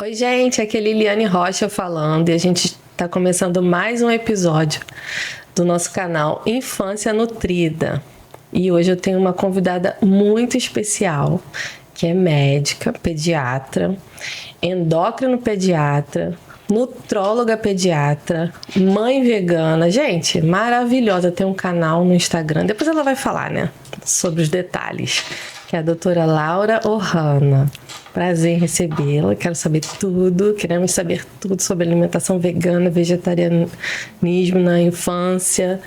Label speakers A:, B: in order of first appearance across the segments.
A: Oi, gente, aqui é Liliane Rocha falando e a gente está começando mais um episódio do nosso canal Infância Nutrida. E hoje eu tenho uma convidada muito especial, que é médica, pediatra, endócrino pediatra, nutróloga pediatra, mãe vegana. Gente, maravilhosa, tem um canal no Instagram, depois ela vai falar, né, sobre os detalhes, que é a doutora Laura Ohana. Prazer em recebê-la, quero saber tudo, queremos saber tudo sobre alimentação vegana, vegetarianismo na infância,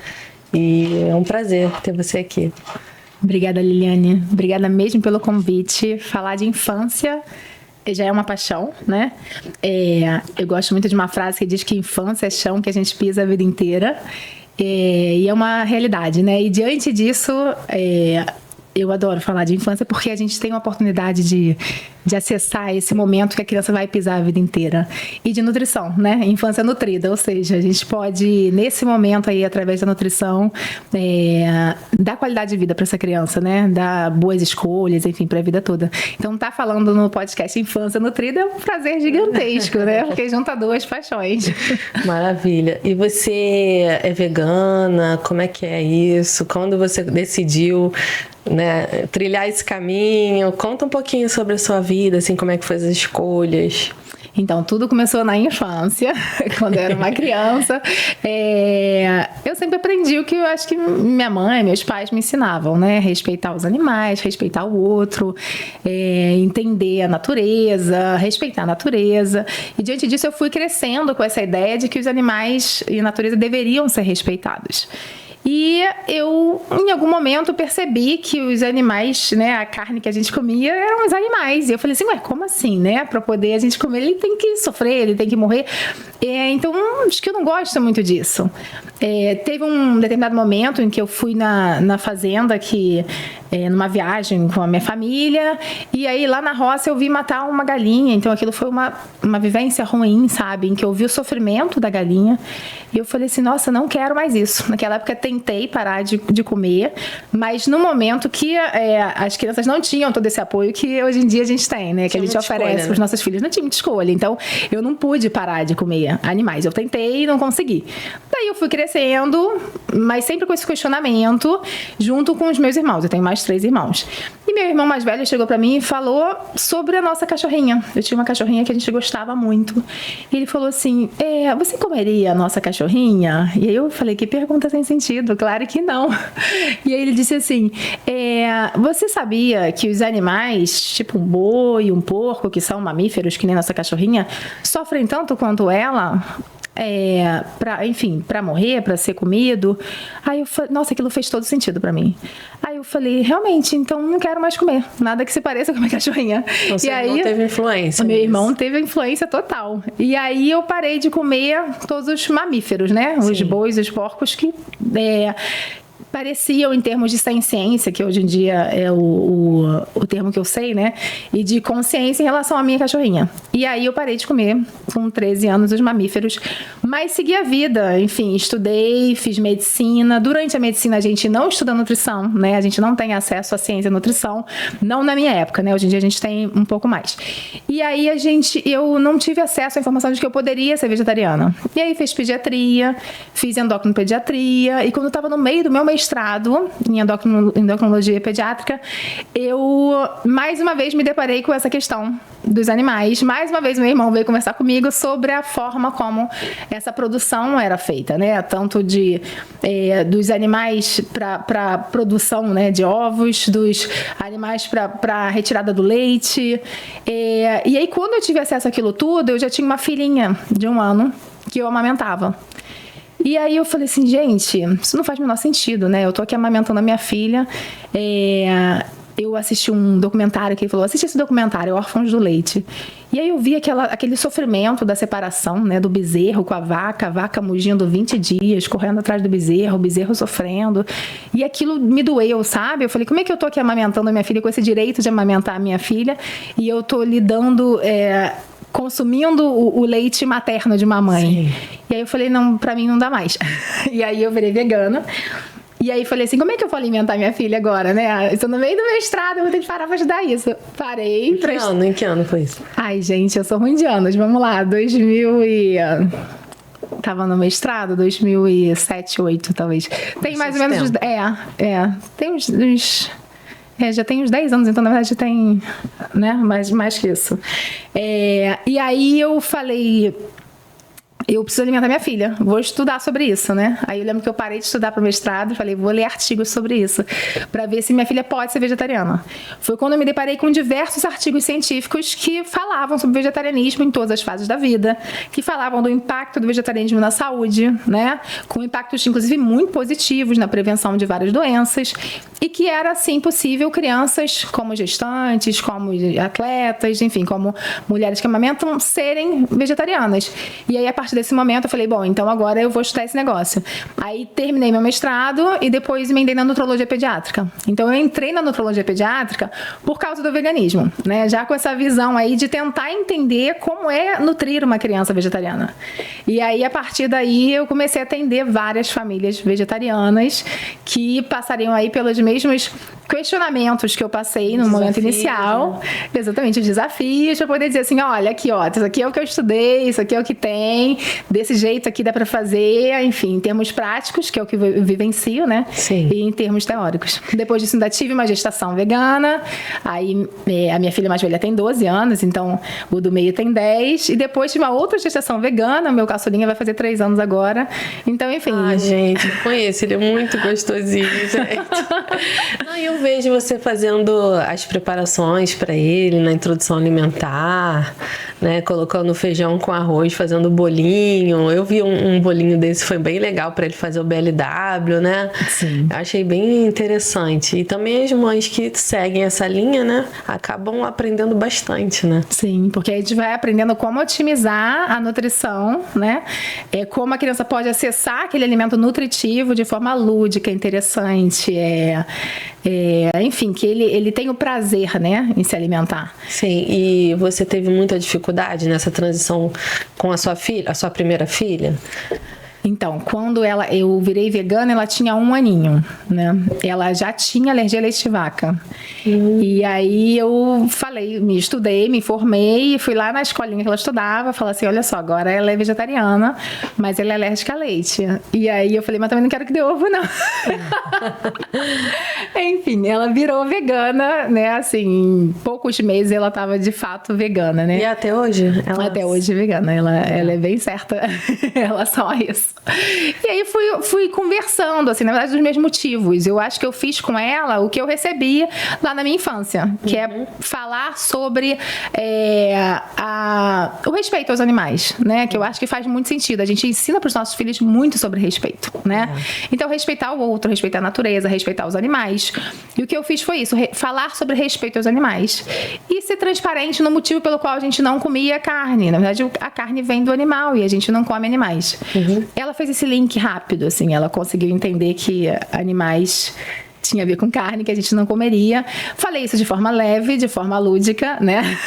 A: e é um prazer ter você aqui.
B: Obrigada, Liliane. Obrigada mesmo pelo convite. Falar de infância já é uma paixão, né? Eu gosto muito de uma frase que diz que infância é chão que a gente pisa a vida inteira. E é uma realidade, né? E diante disso, eu adoro falar de infância porque a gente tem a oportunidade de acessar esse momento que a criança vai pisar a vida inteira. E de nutrição, né? Infância nutrida, ou seja, a gente pode, nesse momento aí, através da nutrição, dar qualidade de vida para essa criança, né? Dar boas escolhas, enfim, para a vida toda. Então, tá falando no podcast Infância Nutrida é um prazer gigantesco, né? Porque junta duas paixões.
A: Maravilha. E você é vegana? Como é que é isso? Quando você decidiu, né, trilhar esse caminho? Conta um pouquinho sobre a sua vida, assim, como é que foi as escolhas.
B: Então, tudo começou na infância, quando eu era uma criança. Eu sempre aprendi o que eu acho que minha mãe, meus pais me ensinavam, né? Respeitar os animais, respeitar o outro, entender a natureza, respeitar a natureza. E diante disso eu fui crescendo com essa ideia de que os animais e a natureza deveriam ser respeitados. E eu, em algum momento, percebi que os animais, né, a carne que a gente comia eram os animais. E eu falei assim, ué, como assim, né? Para poder a gente comer, ele tem que sofrer, ele tem que morrer. Então, acho que eu não gosto muito disso. Teve um determinado momento em que eu fui na fazenda, numa viagem com a minha família, e aí lá na roça eu vi matar uma galinha. Então, aquilo foi uma vivência ruim, sabe? Em que eu vi o sofrimento da galinha. E eu falei assim, nossa, não quero mais isso. Naquela época, tentei parar de comer, mas no momento que as crianças não tinham todo esse apoio que hoje em dia a gente tem, né? Que a gente oferece para os nossos filhos. Não tinha muita escolha. Então, eu não pude parar de comer animais. Eu tentei e não consegui. Daí eu fui crescendo, mas sempre com esse questionamento, junto com os meus irmãos. Eu tenho mais 3 irmãos. E meu irmão mais velho chegou para mim e falou sobre a nossa cachorrinha. Eu tinha uma cachorrinha que a gente gostava muito. E ele falou assim, você comeria a nossa cachorrinha? E aí eu falei, que pergunta sem sentido. Claro que não. E aí ele disse assim, você sabia que os animais, tipo um boi, um porco, que são mamíferos, que nem nossa cachorrinha, sofrem tanto quanto ela? Para morrer, para ser comido. Aí eu falei, nossa, aquilo fez todo sentido para mim. Aí eu falei, realmente, então não quero mais comer nada que se pareça com a minha cachorrinha.
A: Então, seu irmão teve influência.
B: Meu irmão teve influência total. E aí eu parei de comer todos os mamíferos, né? Sim. Os bois, os porcos que pareciam, em termos de ciência, que hoje em dia é o termo que eu sei, né? E de consciência em relação à minha cachorrinha. E aí eu parei de comer, com 13 anos, os mamíferos, mas segui a vida. Enfim, estudei, fiz medicina. Durante a medicina a gente não estuda nutrição, né? A gente não tem acesso à ciência e nutrição, não na minha época, né? Hoje em dia a gente tem um pouco mais. E aí eu não tive acesso à informação de que eu poderia ser vegetariana. E aí fiz pediatria, fiz endocrinopediatria, e quando eu estava no meio do meu mestrado em endocrinologia pediátrica, eu mais uma vez me deparei com essa questão dos animais. Mais uma vez meu irmão veio conversar comigo sobre a forma como essa produção era feita, né? Tanto dos animais para produção, né, de ovos, dos animais para retirada do leite. E aí quando eu tive acesso àquilo tudo, eu já tinha uma filhinha de 1 ano que eu amamentava. E aí eu falei assim, gente, isso não faz o menor sentido, né? Eu tô aqui amamentando a minha filha. Eu assisti um documentário que ele falou, assiste esse documentário, Órfãos do Leite. E aí eu vi aquele sofrimento da separação, né, do bezerro com a vaca mugindo 20 dias, correndo atrás do bezerro, o bezerro sofrendo. E aquilo me doeu, sabe? Eu falei, como é que eu tô aqui amamentando a minha filha com esse direito de amamentar a minha filha e eu tô lidando... consumindo o leite materno de mamãe. Sim. E aí eu falei, não, pra mim não dá mais. E aí eu virei vegana. E aí falei assim, como é que eu vou alimentar minha filha agora, né? Estou no meio do mestrado, eu vou ter que parar pra estudar isso. Parei.
A: Em que ano foi isso?
B: Ai, gente, eu sou ruim de anos. Vamos lá, Tava no mestrado, 2007, 2008, talvez. Tem mais ou menos... Tem uns... já tem uns 10 anos, então na verdade tem, né, mais que isso. E aí eu falei, eu preciso alimentar minha filha, vou estudar sobre isso, né? Aí eu lembro que eu parei de estudar para o mestrado e falei, vou ler artigos sobre isso, para ver se minha filha pode ser vegetariana. Foi quando eu me deparei com diversos artigos científicos que falavam sobre vegetarianismo em todas as fases da vida, que falavam do impacto do vegetarianismo na saúde, né? Com impactos, inclusive, muito positivos na prevenção de várias doenças, e que era, assim, possível crianças como gestantes, como atletas, enfim, como mulheres que amamentam, serem vegetarianas. E aí, a partir desse momento, eu falei, bom, então agora eu vou estudar esse negócio. Aí, terminei meu mestrado e depois emendei na nutrologia pediátrica. Então, eu entrei na nutrologia pediátrica por causa do veganismo, né? Já com essa visão aí de tentar entender como é nutrir uma criança vegetariana. E aí, a partir daí, eu comecei a atender várias famílias vegetarianas que passariam aí pelos mesmos questionamentos que eu passei no momento inicial. Né? Exatamente, os desafios, para poder dizer assim, olha, aqui, ó, isso aqui é o que eu estudei, isso aqui é o que tem, desse jeito aqui dá para fazer, enfim, em termos práticos, que é o que eu vivencio, né?
A: Sim.
B: E em termos teóricos. Depois disso, ainda tive uma gestação vegana, aí a minha filha mais velha tem 12 anos, então o do meio tem 10, e depois tive uma outra gestação vegana, meu caçulinha vai fazer 3 anos agora, então, enfim.
A: Ah, gente, eu conheço, ele é muito gostosinho, gente. Não, eu vejo você fazendo as preparações para ele na introdução alimentar, né? Colocando feijão com arroz, fazendo bolinho. Eu vi um bolinho desse, foi bem legal para ele fazer o BLW, né?
B: Sim.
A: Eu achei bem interessante. E também as mães que seguem essa linha, né? Acabam aprendendo bastante, né?
B: Sim, porque a gente vai aprendendo como otimizar a nutrição, né? Como a criança pode acessar aquele alimento nutritivo de forma lúdica, interessante, enfim, que ele tem o prazer, né, em se alimentar.
A: Sim, e você teve muita dificuldade nessa transição com a sua filha, a sua primeira filha?
B: Então, quando eu virei vegana, ela tinha 1 aninho, né? Ela já tinha alergia a leite de vaca. E aí eu me estudei, me formei, fui lá na escolinha que ela estudava, falei assim, olha só, agora ela é vegetariana, mas ela é alérgica a leite. E aí eu falei, mas também não quero que dê ovo, não. Enfim, ela virou vegana, né? Assim, em poucos meses ela estava de fato vegana, né?
A: E até hoje?
B: Até hoje vegana, ela é bem certa em relação a isso. E aí fui conversando, assim, na verdade, dos meus motivos. Eu acho que eu fiz com ela o que eu recebia lá na minha infância, que é falar sobre o respeito aos animais, né? Que eu acho que faz muito sentido. A gente ensina para os nossos filhos muito sobre respeito, né? Então, respeitar o outro, respeitar a natureza, respeitar os animais. E o que eu fiz foi isso, falar sobre respeito aos animais. E ser transparente no motivo pelo qual a gente não comia carne. Na verdade, a carne vem do animal e a gente não come animais. Ela fez esse link rápido, assim, ela conseguiu entender que animais tinha a ver com carne, que a gente não comeria. Falei isso de forma leve, de forma lúdica, né?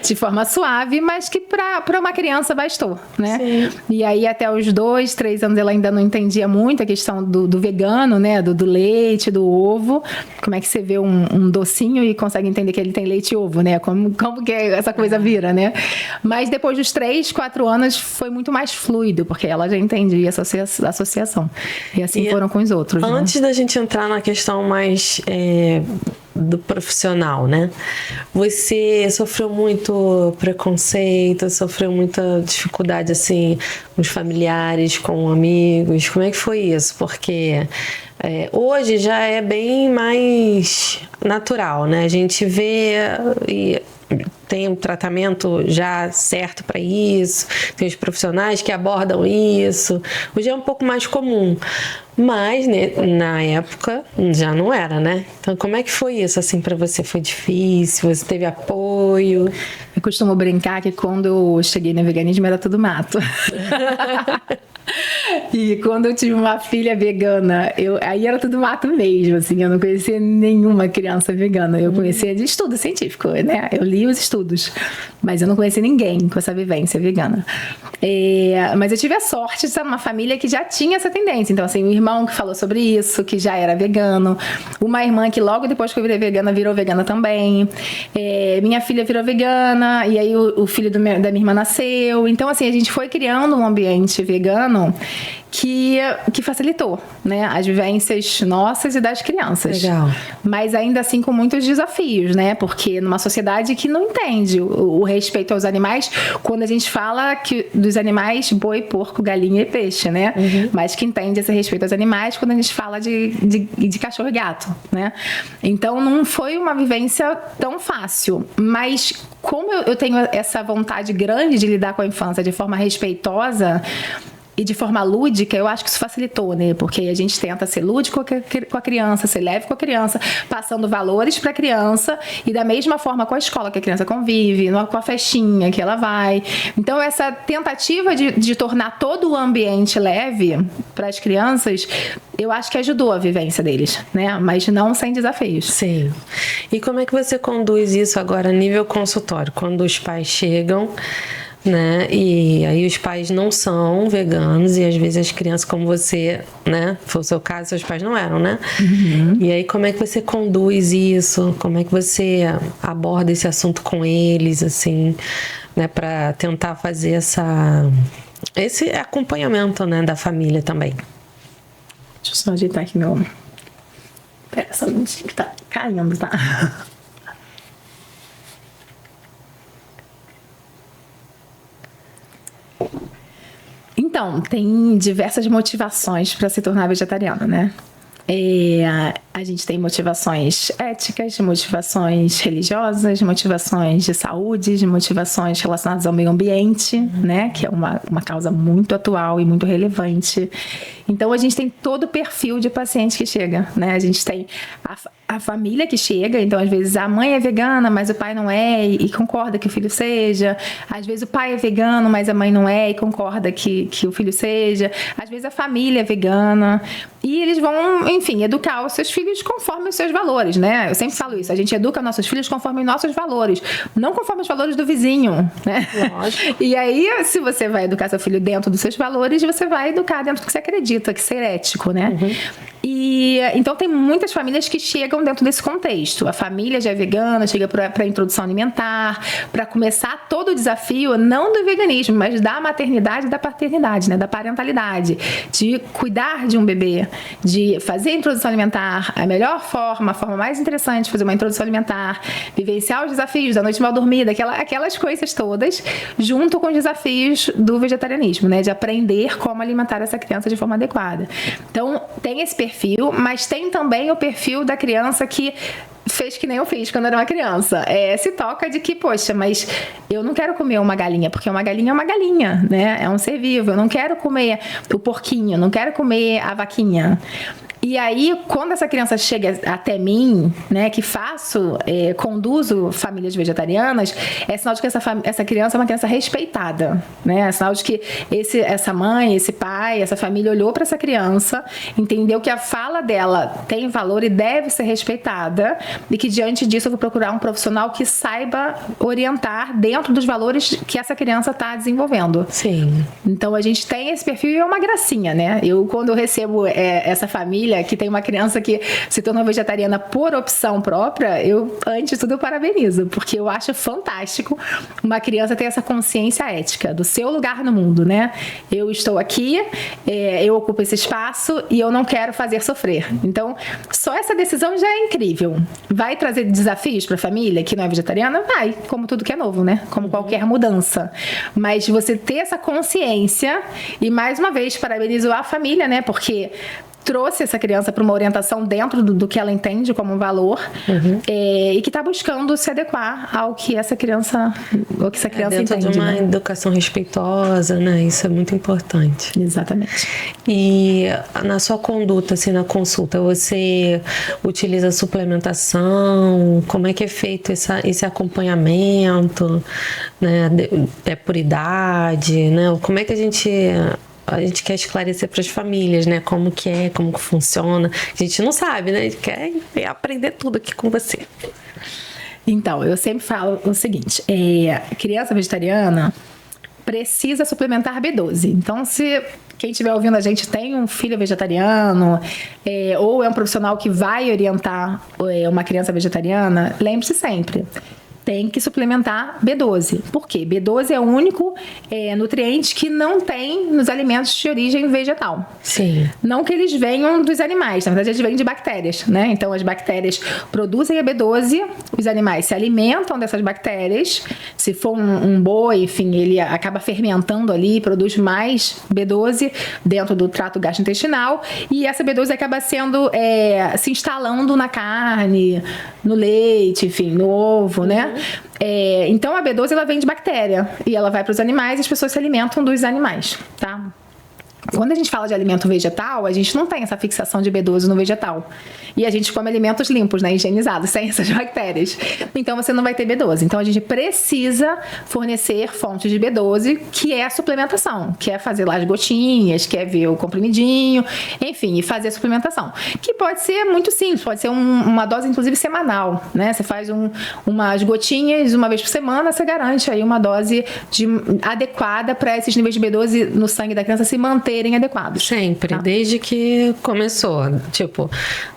B: De forma suave, mas que para uma criança bastou, né?
A: Sim.
B: E aí até os 2, 3 anos ela ainda não entendia muito a questão do vegano, né? Do leite, do ovo. Como é que você vê um docinho e consegue entender que ele tem leite e ovo, né? Como que essa coisa vira, né? Mas depois dos 3, 4 anos foi muito mais fluido, porque ela já entendia essa associação. E assim foram com os outros.
A: Antes da gente entrar na questão mais do profissional, né? Você sofreu muito preconceito, sofreu muita dificuldade, assim, com os familiares, com amigos? Como é que foi isso? Porque hoje já é bem mais natural, né? A gente vê e tem um tratamento já certo para isso, tem os profissionais que abordam isso. Hoje é um pouco mais comum, mas né, na época já não era, né? Então como é que foi isso assim para você? Foi difícil? Você teve apoio?
B: Eu costumo brincar que quando eu cheguei no veganismo era tudo mato. E quando eu tive uma filha vegana, aí era tudo mato mesmo, assim, eu não conhecia nenhuma criança vegana, eu conhecia de estudo científico, né? Eu li os estudos, mas eu não conhecia ninguém com essa vivência vegana. Mas eu tive a sorte de estar numa família que já tinha essa tendência. Então, assim, um irmão que falou sobre isso, que já era vegano. Uma irmã que logo depois que eu virei vegana, virou vegana também. Minha filha virou vegana, e aí o filho da minha irmã nasceu. Então, assim, a gente foi criando um ambiente vegano que facilitou, né, as vivências nossas e das crianças.
A: Legal.
B: Mas ainda assim com muitos desafios, né? Porque numa sociedade que não entende o respeito aos animais, quando a gente fala que dos animais, boi, porco, galinha e peixe, né? Mas que entende esse respeito aos animais quando a gente fala de cachorro e gato, né? Então não foi uma vivência tão fácil. Mas como eu tenho essa vontade grande de lidar com a infância de forma respeitosa e de forma lúdica, eu acho que isso facilitou, né? Porque a gente tenta ser lúdico com a criança, ser leve com a criança, passando valores para a criança e da mesma forma com a escola que a criança convive, com a festinha que ela vai. Então, essa tentativa de tornar todo o ambiente leve para as crianças, eu acho que ajudou a vivência deles, né? Mas não sem desafios.
A: Sim. E como é que você conduz isso agora a nível consultório? Quando os pais chegam, né? E aí os pais não são veganos e às vezes as crianças, como você, né? Foi o seu caso, seus pais não eram, né? E aí como é que você conduz isso? Como é que você aborda esse assunto com eles, assim, né? Para tentar fazer esse acompanhamento, né? Da família também.
B: Deixa eu só ajeitar aqui meu... Pera, só um minutinho que tá caindo, tá? Então, tem diversas motivações para se tornar vegetariano, né? A gente tem motivações éticas, motivações religiosas, motivações de saúde, motivações relacionadas ao meio ambiente, né? Que é uma causa muito atual e muito relevante. Então, a gente tem todo o perfil de paciente que chega, né? A gente tem a família que chega, então, às vezes, a mãe é vegana, mas o pai não é e concorda que o filho seja. Às vezes, o pai é vegano, mas a mãe não é e concorda que o filho seja. Às vezes, a família é vegana. E eles vão, enfim, educar os seus filhos conforme os seus valores, né? Eu sempre falo isso, a gente educa nossos filhos conforme os nossos valores, não conforme os valores do vizinho, né?
A: Lógico.
B: E aí, se você vai educar seu filho dentro dos seus valores, você vai educar dentro do que você acredita, que ser ético, né? E então tem muitas famílias que chegam dentro desse contexto. A família já é vegana, chega para a introdução alimentar, para começar todo o desafio, não do veganismo, mas da maternidade e da paternidade, né? Da parentalidade, de cuidar de um bebê, de fazer a introdução alimentar, a melhor forma, a forma mais interessante de fazer uma introdução alimentar, vivenciar os desafios da noite mal dormida, aquelas coisas todas, junto com os desafios do vegetarianismo, né? De aprender como alimentar essa criança de forma adequada. Então, tem esse perfil, mas tem também o perfil da criança que fez que nem eu fiz quando era uma criança. Se toca de que, poxa, mas eu não quero comer uma galinha, porque uma galinha é uma galinha, né? É um ser vivo. Eu não quero comer o porquinho, eu não quero comer a vaquinha. E aí, quando essa criança chega até mim, né, que conduzo famílias vegetarianas, é sinal de que essa criança é uma criança respeitada, né? É sinal de que essa mãe, esse pai, essa família olhou para essa criança, entendeu que a fala dela tem valor e deve ser respeitada, e que diante disso eu vou procurar um profissional que saiba orientar dentro dos valores que essa criança está desenvolvendo.
A: Sim.
B: Então, a gente tem esse perfil e é uma gracinha, né? Quando eu recebo essa família que tem uma criança que se tornou vegetariana por opção própria, eu, antes de tudo, eu parabenizo, porque eu acho fantástico uma criança ter essa consciência ética do seu lugar no mundo, né? Eu estou aqui, eu ocupo esse espaço e eu não quero fazer sofrer. Então, só essa decisão já é incrível. Vai trazer desafios para a família que não é vegetariana? Vai, como tudo que é novo, né? Como qualquer mudança. Mas você ter essa consciência, e mais uma vez, parabenizo a família, né? Porque trouxe essa criança para uma orientação dentro do que ela entende como valor, e que está buscando se adequar ao que essa criança
A: dentro
B: entende.
A: Dentro de uma
B: né?
A: educação respeitosa, né? Isso é muito importante.
B: Exatamente.
A: E na sua conduta, assim, na consulta, você utiliza suplementação? Como é que é feito esse acompanhamento? Né? É por idade, né? Como é que a gente quer esclarecer para as famílias, né? Como que funciona. A gente não sabe, né? A gente quer aprender tudo aqui com você.
B: Então, eu sempre falo o seguinte, criança vegetariana, precisa suplementar B12. Então, se quem estiver ouvindo a gente tem um filho vegetariano, ou é um profissional que vai orientar uma criança vegetariana, lembre-se sempre, tem que suplementar B12. Por quê? B12 é o único nutriente que não tem nos alimentos de origem vegetal.
A: Sim.
B: Não que eles venham dos animais, na verdade eles vêm de bactérias, né? Então as bactérias produzem a B12, os animais se alimentam dessas bactérias. Se for um boi, enfim, ele acaba fermentando ali, produz mais B12 dentro do trato gastrointestinal, e essa B12 acaba sendo se instalando na carne, no leite, enfim, no ovo, né? Então a B12 ela vem de bactéria e ela vai para os animais e as pessoas se alimentam dos animais, tá? Quando a gente fala de alimento vegetal, a gente não tem essa fixação de B12 no vegetal. E a gente come alimentos limpos, né, higienizados, sem essas bactérias. Então você não vai ter B12. Então a gente precisa fornecer fontes de B12, que é a suplementação, que é fazer lá as gotinhas, que é ver o comprimidinho, enfim, e fazer a suplementação. Que pode ser muito simples, pode ser uma dose, inclusive, semanal, né? Você faz umas gotinhas uma vez por semana, você garante aí uma dose adequada para esses níveis de B12 no sangue da criança se manterem adequados.
A: Sempre,
B: tá?
A: Desde que começou. Tipo,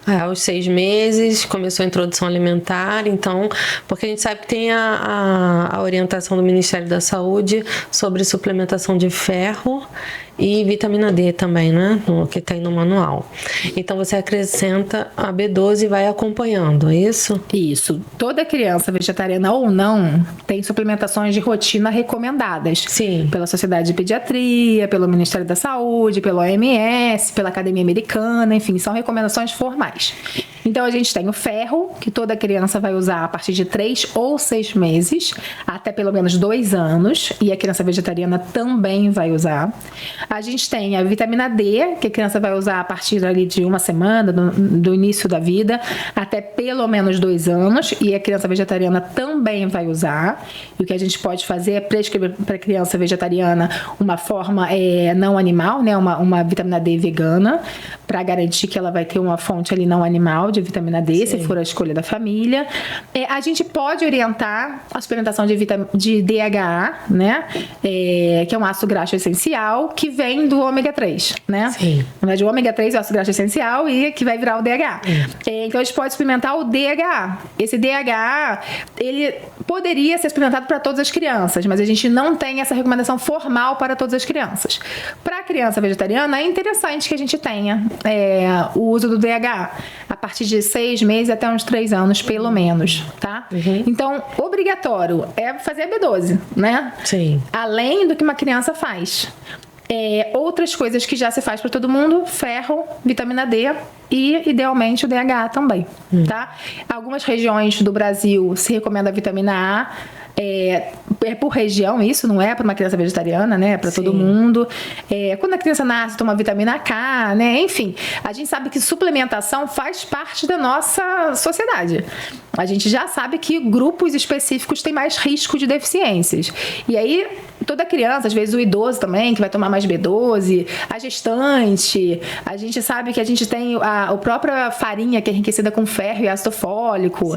A: aos 6 meses começou a introdução alimentar, então, porque a gente sabe que tem a orientação do Ministério da Saúde sobre suplementação de ferro e vitamina D também, né? Que tem no manual. Então você acrescenta a B12 e vai acompanhando, é isso?
B: Isso. Toda criança, vegetariana ou não, tem suplementações de rotina recomendadas.
A: Sim.
B: Pela Sociedade de Pediatria, pelo Ministério da Saúde, pelo OMS, pela Academia Americana, enfim, são recomendações formais. Então a gente tem o ferro, que toda criança vai usar a partir de 3 ou 6 meses, até pelo menos 2 anos, e a criança vegetariana também vai usar. A gente tem a vitamina D, que a criança vai usar a partir ali de 1 semana, do início da vida, até pelo menos 2 anos, e a criança vegetariana também vai usar. E o que a gente pode fazer é prescrever para a criança vegetariana uma forma não animal, né? Uma vitamina D vegana, para garantir que ela vai ter uma fonte ali não animal de vitamina D, se for a escolha da família. A gente pode orientar a suplementação de DHA, né? Que é um ácido graxo essencial, que vem do ômega 3, né?
A: Sim.
B: Na verdade, o ômega 3 é o ácido graxo essencial e que vai virar o DHA. Então, a gente pode suplementar o DHA. Esse DHA, ele poderia ser suplementado para todas as crianças, mas a gente não tem essa recomendação formal para todas as crianças. Para a criança vegetariana, é interessante que a gente tenha o uso do DHA a partir de 6 meses até uns 3 anos, pelo menos, tá? Então, obrigatório é fazer a B12, né?
A: Sim.
B: Além do que uma criança faz. Outras coisas que já se faz para todo mundo: ferro, vitamina D e, idealmente, o DHA também, tá? Algumas regiões do Brasil se recomenda a vitamina A. Por região, isso não é para uma criança vegetariana, né? É para todo mundo. Quando a criança nasce, toma vitamina K, né? Enfim, a gente sabe que suplementação faz parte da nossa sociedade. A gente já sabe que grupos específicos têm mais risco de deficiências. E aí, toda criança, às vezes o idoso também, que vai tomar mais B12, a gestante, a gente sabe que a gente tem a própria farinha, que é enriquecida com ferro e ácido fólico,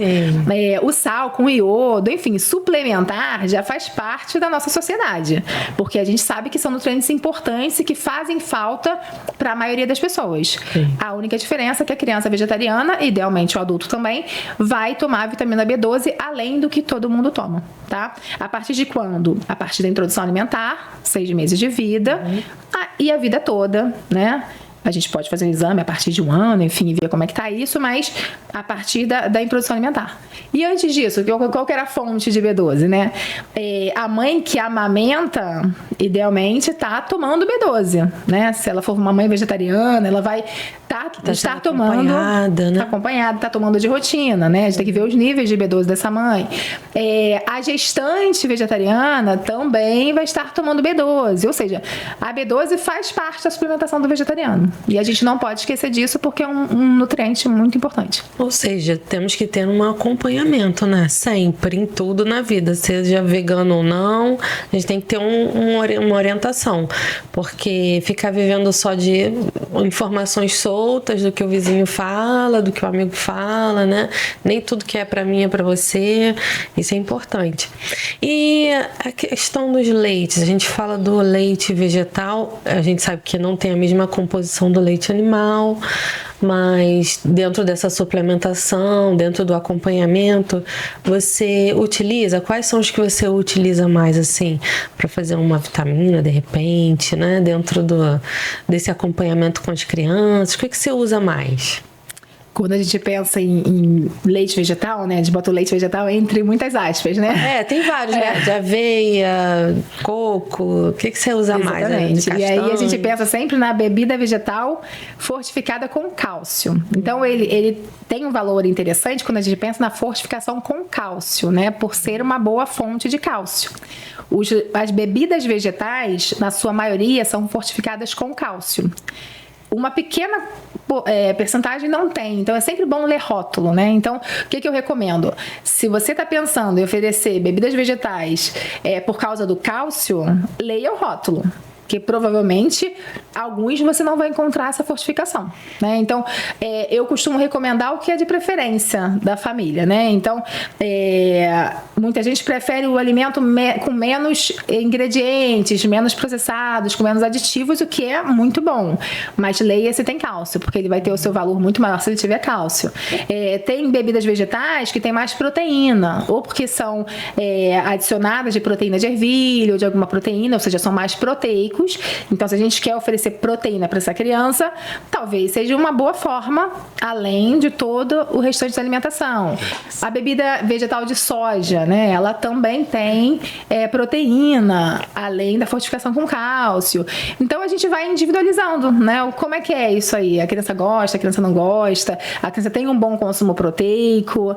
B: o sal com iodo, enfim, suplementar já faz parte da nossa sociedade, porque a gente sabe que são nutrientes importantes e que fazem falta para a maioria das pessoas. A única diferença é que a criança vegetariana, idealmente o adulto também, vai tomar a vitamina B12 além do que todo mundo toma, tá? A partir de quando? A partir da introdução alimentar, 6 meses de vida, e a vida toda, né? A gente pode fazer um exame a partir de 1 ano, enfim, ver como é que tá isso, mas a partir da introdução alimentar. E antes disso, qual que era a fonte de B12, né? A mãe que amamenta, idealmente, tá tomando B12, né? Se ela for uma mãe vegetariana, ela vai estar tomando...
A: Acompanhada, né?
B: Tá acompanhada, tá tomando de rotina, né? A gente tem que ver os níveis de B12 dessa mãe. A gestante vegetariana também vai estar tomando B12, ou seja, a B12 faz parte da suplementação do vegetariano. E a gente não pode esquecer disso porque é um nutriente muito importante.
A: Ou seja, temos que ter um acompanhamento, né? Sempre, em tudo na vida, seja vegano ou não, a gente tem que ter uma orientação, porque ficar vivendo só de informações soltas do que o vizinho fala, do que o amigo fala, né? Nem tudo que é para mim é para você, isso é importante. E a questão dos leites, a gente fala do leite vegetal, a gente sabe que não tem a mesma composição do leite animal, mas dentro dessa suplementação, dentro do acompanhamento, você utiliza, quais são os que você utiliza mais, assim, para fazer uma vitamina, de repente, né, dentro desse acompanhamento com as crianças, o que você usa mais?
B: Quando a gente pensa em leite vegetal, né? A gente bota o leite vegetal entre muitas aspas, né?
A: Tem vários, né? De aveia, coco, o que você usa mais?
B: Exatamente. E aí a gente pensa sempre na bebida vegetal fortificada com cálcio. Então ele tem um valor interessante quando a gente pensa na fortificação com cálcio, né? Por ser uma boa fonte de cálcio. As bebidas vegetais, na sua maioria, são fortificadas com cálcio. Uma pequena percentagem não tem, então é sempre bom ler rótulo, né? Então, o que eu recomendo? Se você está pensando em oferecer bebidas vegetais por causa do cálcio, leia o rótulo. Porque provavelmente alguns você não vai encontrar essa fortificação, né? Então, eu costumo recomendar o que é de preferência da família, né? Então, muita gente prefere o alimento com menos ingredientes, menos processados, com menos aditivos, o que é muito bom. Mas leia se tem cálcio, porque ele vai ter o seu valor muito maior se ele tiver cálcio. Tem bebidas vegetais que tem mais proteína, ou porque são adicionadas de proteína de ervilha ou de alguma proteína, ou seja, são mais proteicos. Então, se a gente quer oferecer proteína para essa criança, talvez seja uma boa forma, além de todo o restante da alimentação. A bebida vegetal de soja, né? Ela também tem proteína, além da fortificação com cálcio. Então, a gente vai individualizando, né? Como é que é isso aí? A criança gosta, a criança não gosta, a criança tem um bom consumo proteico,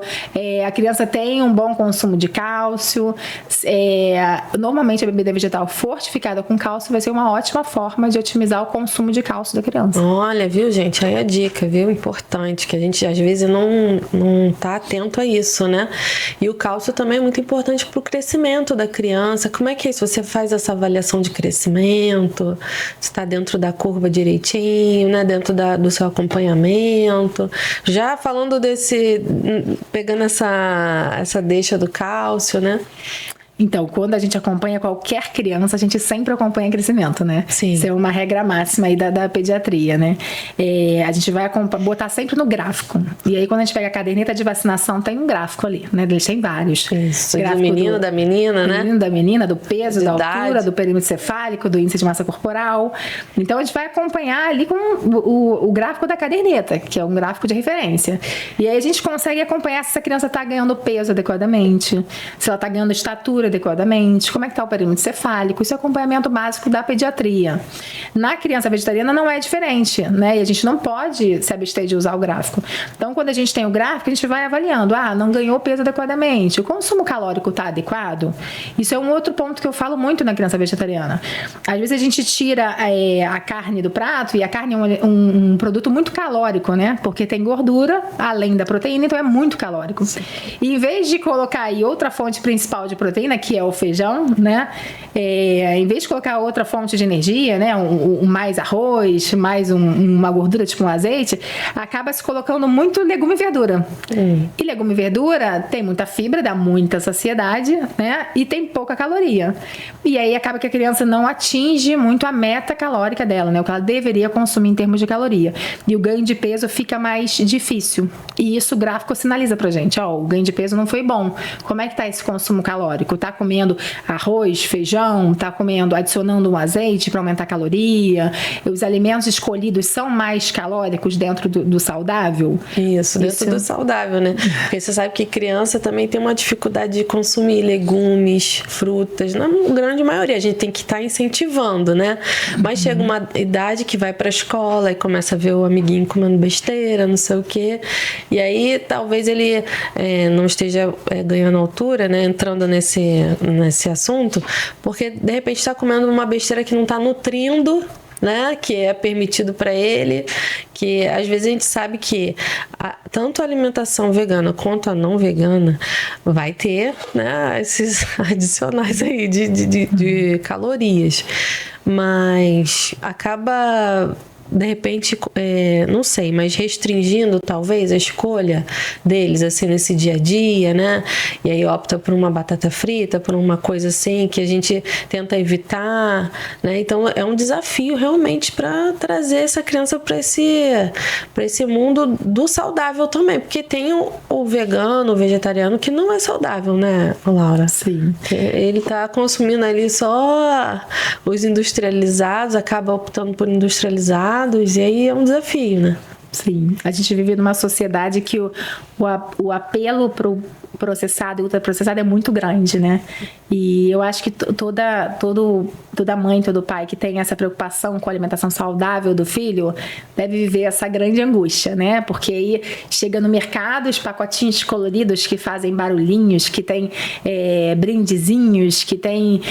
B: a criança tem um bom consumo de cálcio. Normalmente, a bebida vegetal fortificada com cálcio vai ser uma ótima forma de otimizar o consumo de cálcio da criança.
A: Olha, viu, gente? Aí a dica, viu? Importante, que a gente às vezes não tá atento a isso, né? E o cálcio também é muito importante para o crescimento da criança. Como é que é isso? Você faz essa avaliação de crescimento? Você está dentro da curva direitinho, né? Dentro do seu acompanhamento? Já falando pegando essa deixa do cálcio, né?
B: Então, quando a gente acompanha qualquer criança, a gente sempre acompanha crescimento, né?
A: Sim.
B: Isso é uma regra máxima aí da pediatria, né? A gente vai botar sempre no gráfico. E aí, quando a gente pega a caderneta de vacinação, tem um gráfico ali, né? Eles têm vários.
A: Isso, do menino, da menina, né?
B: Do menino, da menina, do peso, da
A: idade,
B: altura, do perímetro cefálico, do índice de massa corporal. Então, a gente vai acompanhar ali com o gráfico da caderneta, que é um gráfico de referência. E aí, a gente consegue acompanhar se essa criança está ganhando peso adequadamente, se ela está ganhando estatura adequadamente, como é que está o perímetro cefálico. Isso é acompanhamento básico da pediatria. Na criança vegetariana não é diferente, né? E a gente não pode se abster de usar o gráfico. Então, quando a gente tem o gráfico, a gente vai avaliando. Não ganhou peso adequadamente. O consumo calórico está adequado? Isso é um outro ponto que eu falo muito na criança vegetariana. Às vezes a gente tira a carne do prato, e a carne é um produto muito calórico, né? Porque tem gordura, além da proteína, então é muito calórico. E em vez de colocar aí outra fonte principal de proteína, que é o feijão, né? Em vez de colocar outra fonte de energia, né? Mais arroz, mais uma gordura, tipo um azeite, acaba se colocando muito legume e verdura. E legume e verdura tem muita fibra, dá muita saciedade, né? E tem pouca caloria. E aí acaba que a criança não atinge muito a meta calórica dela, né? O que ela deveria consumir em termos de caloria. E o ganho de peso fica mais difícil. E isso o gráfico sinaliza pra gente. O ganho de peso não foi bom. Como é que tá esse consumo calórico? Tá comendo arroz, feijão, tá adicionando um azeite para aumentar a caloria? Os alimentos escolhidos são mais calóricos dentro do saudável?
A: Isso, dentro do saudável, né? Porque você sabe que criança também tem uma dificuldade de consumir legumes, frutas, na grande maioria. A gente tem que estar incentivando, né? Mas chega uma idade que vai pra escola e começa a ver o amiguinho comendo besteira, não sei o quê. E aí talvez ele não esteja ganhando altura, né? Entrando nesse assunto, porque de repente está comendo uma besteira que não está nutrindo, né, que é permitido para ele, que às vezes a gente sabe que tanto a alimentação vegana quanto a não vegana vai ter, né, esses adicionais aí de calorias, mas acaba de repente, não sei, mas restringindo talvez a escolha deles, assim, nesse dia a dia, né? E aí opta por uma batata frita, por uma coisa assim que a gente tenta evitar, né? Então é um desafio realmente para trazer essa criança para esse mundo do saudável também, porque tem o vegano, o vegetariano que não é saudável, né, Laura?
B: Sim.
A: Ele tá consumindo ali só os industrializados, acaba optando por industrializados, e aí é um desafio, né?
B: Sim, a gente vive numa sociedade que o apelo pro processado e ultraprocessado é muito grande, né? E eu acho que toda mãe, todo pai que tem essa preocupação com a alimentação saudável do filho deve viver essa grande angústia, né? Porque aí chega no mercado os pacotinhos coloridos que fazem barulhinhos, que tem brindezinhos, que tem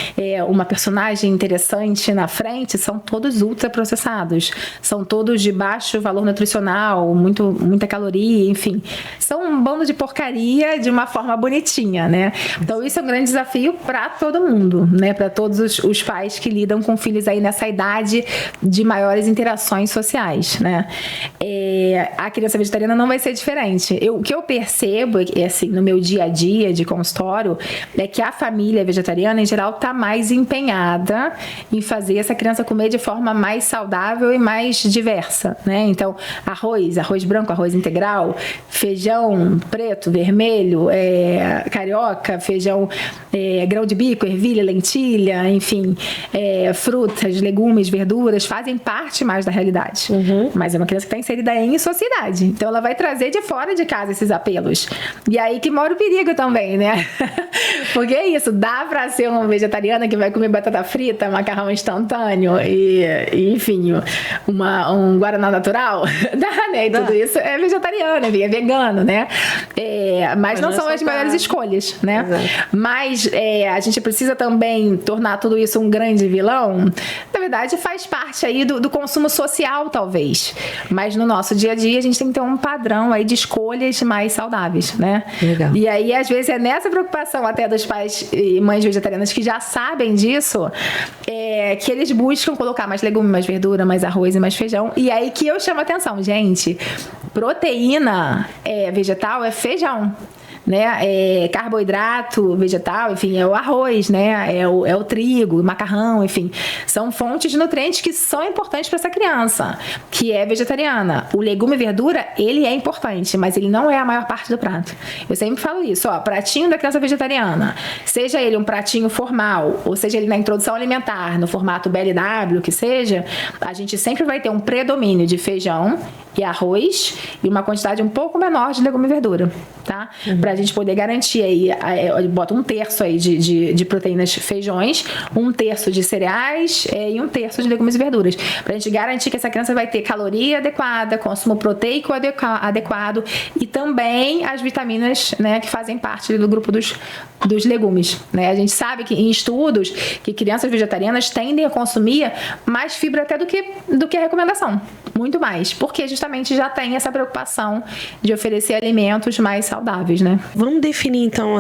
B: uma personagem interessante na frente, são todos ultraprocessados, são todos de baixo valor nutricional, muita caloria, enfim. São um bando de porcaria de uma forma bonitinha, né? Então isso é um grande desafio para todo mundo, né? Para todos os pais que lidam com filhos aí nessa idade de maiores interações sociais, né? A criança vegetariana não vai ser diferente. O que eu percebo, assim, no meu dia a dia de consultório, é que a família vegetariana, em geral, está mais empenhada em fazer essa criança comer de forma mais saudável e mais diversa, né? Então, arroz branco, arroz integral, feijão preto, vermelho, carioca, feijão, grão de bico, ervilha, lentilha, enfim, frutas, legumes, verduras, fazem parte mais da realidade. Uhum. Mas é uma criança que está inserida em sociedade. Então, ela vai trazer de fora de casa esses apelos. E aí que mora o perigo também, né? Porque é isso, dá pra ser uma vegetariana que vai comer batata frita, macarrão instantâneo e enfim, um guaraná natural? Dá, né? E tudo isso é vegetariano, é vegano, né? Mas não são as melhores escolhas, né? Exato. Mas a gente precisa também tornar tudo isso um grande vilão. Na verdade, faz parte aí do consumo social, talvez. Mas no nosso dia a dia, a gente tem que ter um padrão aí de escolhas mais saudáveis, né? Legal. E aí, às vezes, é nessa preocupação até dos pais e mães vegetarianas que já sabem disso, que eles buscam colocar mais legume, mais verdura, mais arroz e mais feijão. E aí que eu chamo a atenção, gente, proteína vegetal é feijão, né? Carboidrato vegetal, enfim, é o arroz, né? É o trigo, o macarrão, enfim, são fontes de nutrientes que são importantes para essa criança que é vegetariana. O legume e verdura, ele é importante, mas ele não é a maior parte do prato. Eu sempre falo isso, pratinho da criança vegetariana, seja ele um pratinho formal, ou seja ele na introdução alimentar, no formato BLW, que seja, a gente sempre vai ter um predomínio de feijão e arroz e uma quantidade um pouco menor de legume e verdura, tá? Pra gente poder garantir aí, bota 1/3 aí de proteínas feijões, 1/3 de cereais e 1/3 de legumes e verduras. Pra gente garantir que essa criança vai ter caloria adequada, consumo proteico adequado e também as vitaminas, né, que fazem parte do grupo dos legumes, né? A gente sabe que em estudos que crianças vegetarianas tendem a consumir mais fibra até do que a recomendação. Muito mais, porque justamente já tem essa preocupação de oferecer alimentos mais saudáveis, né?
A: Vamos definir então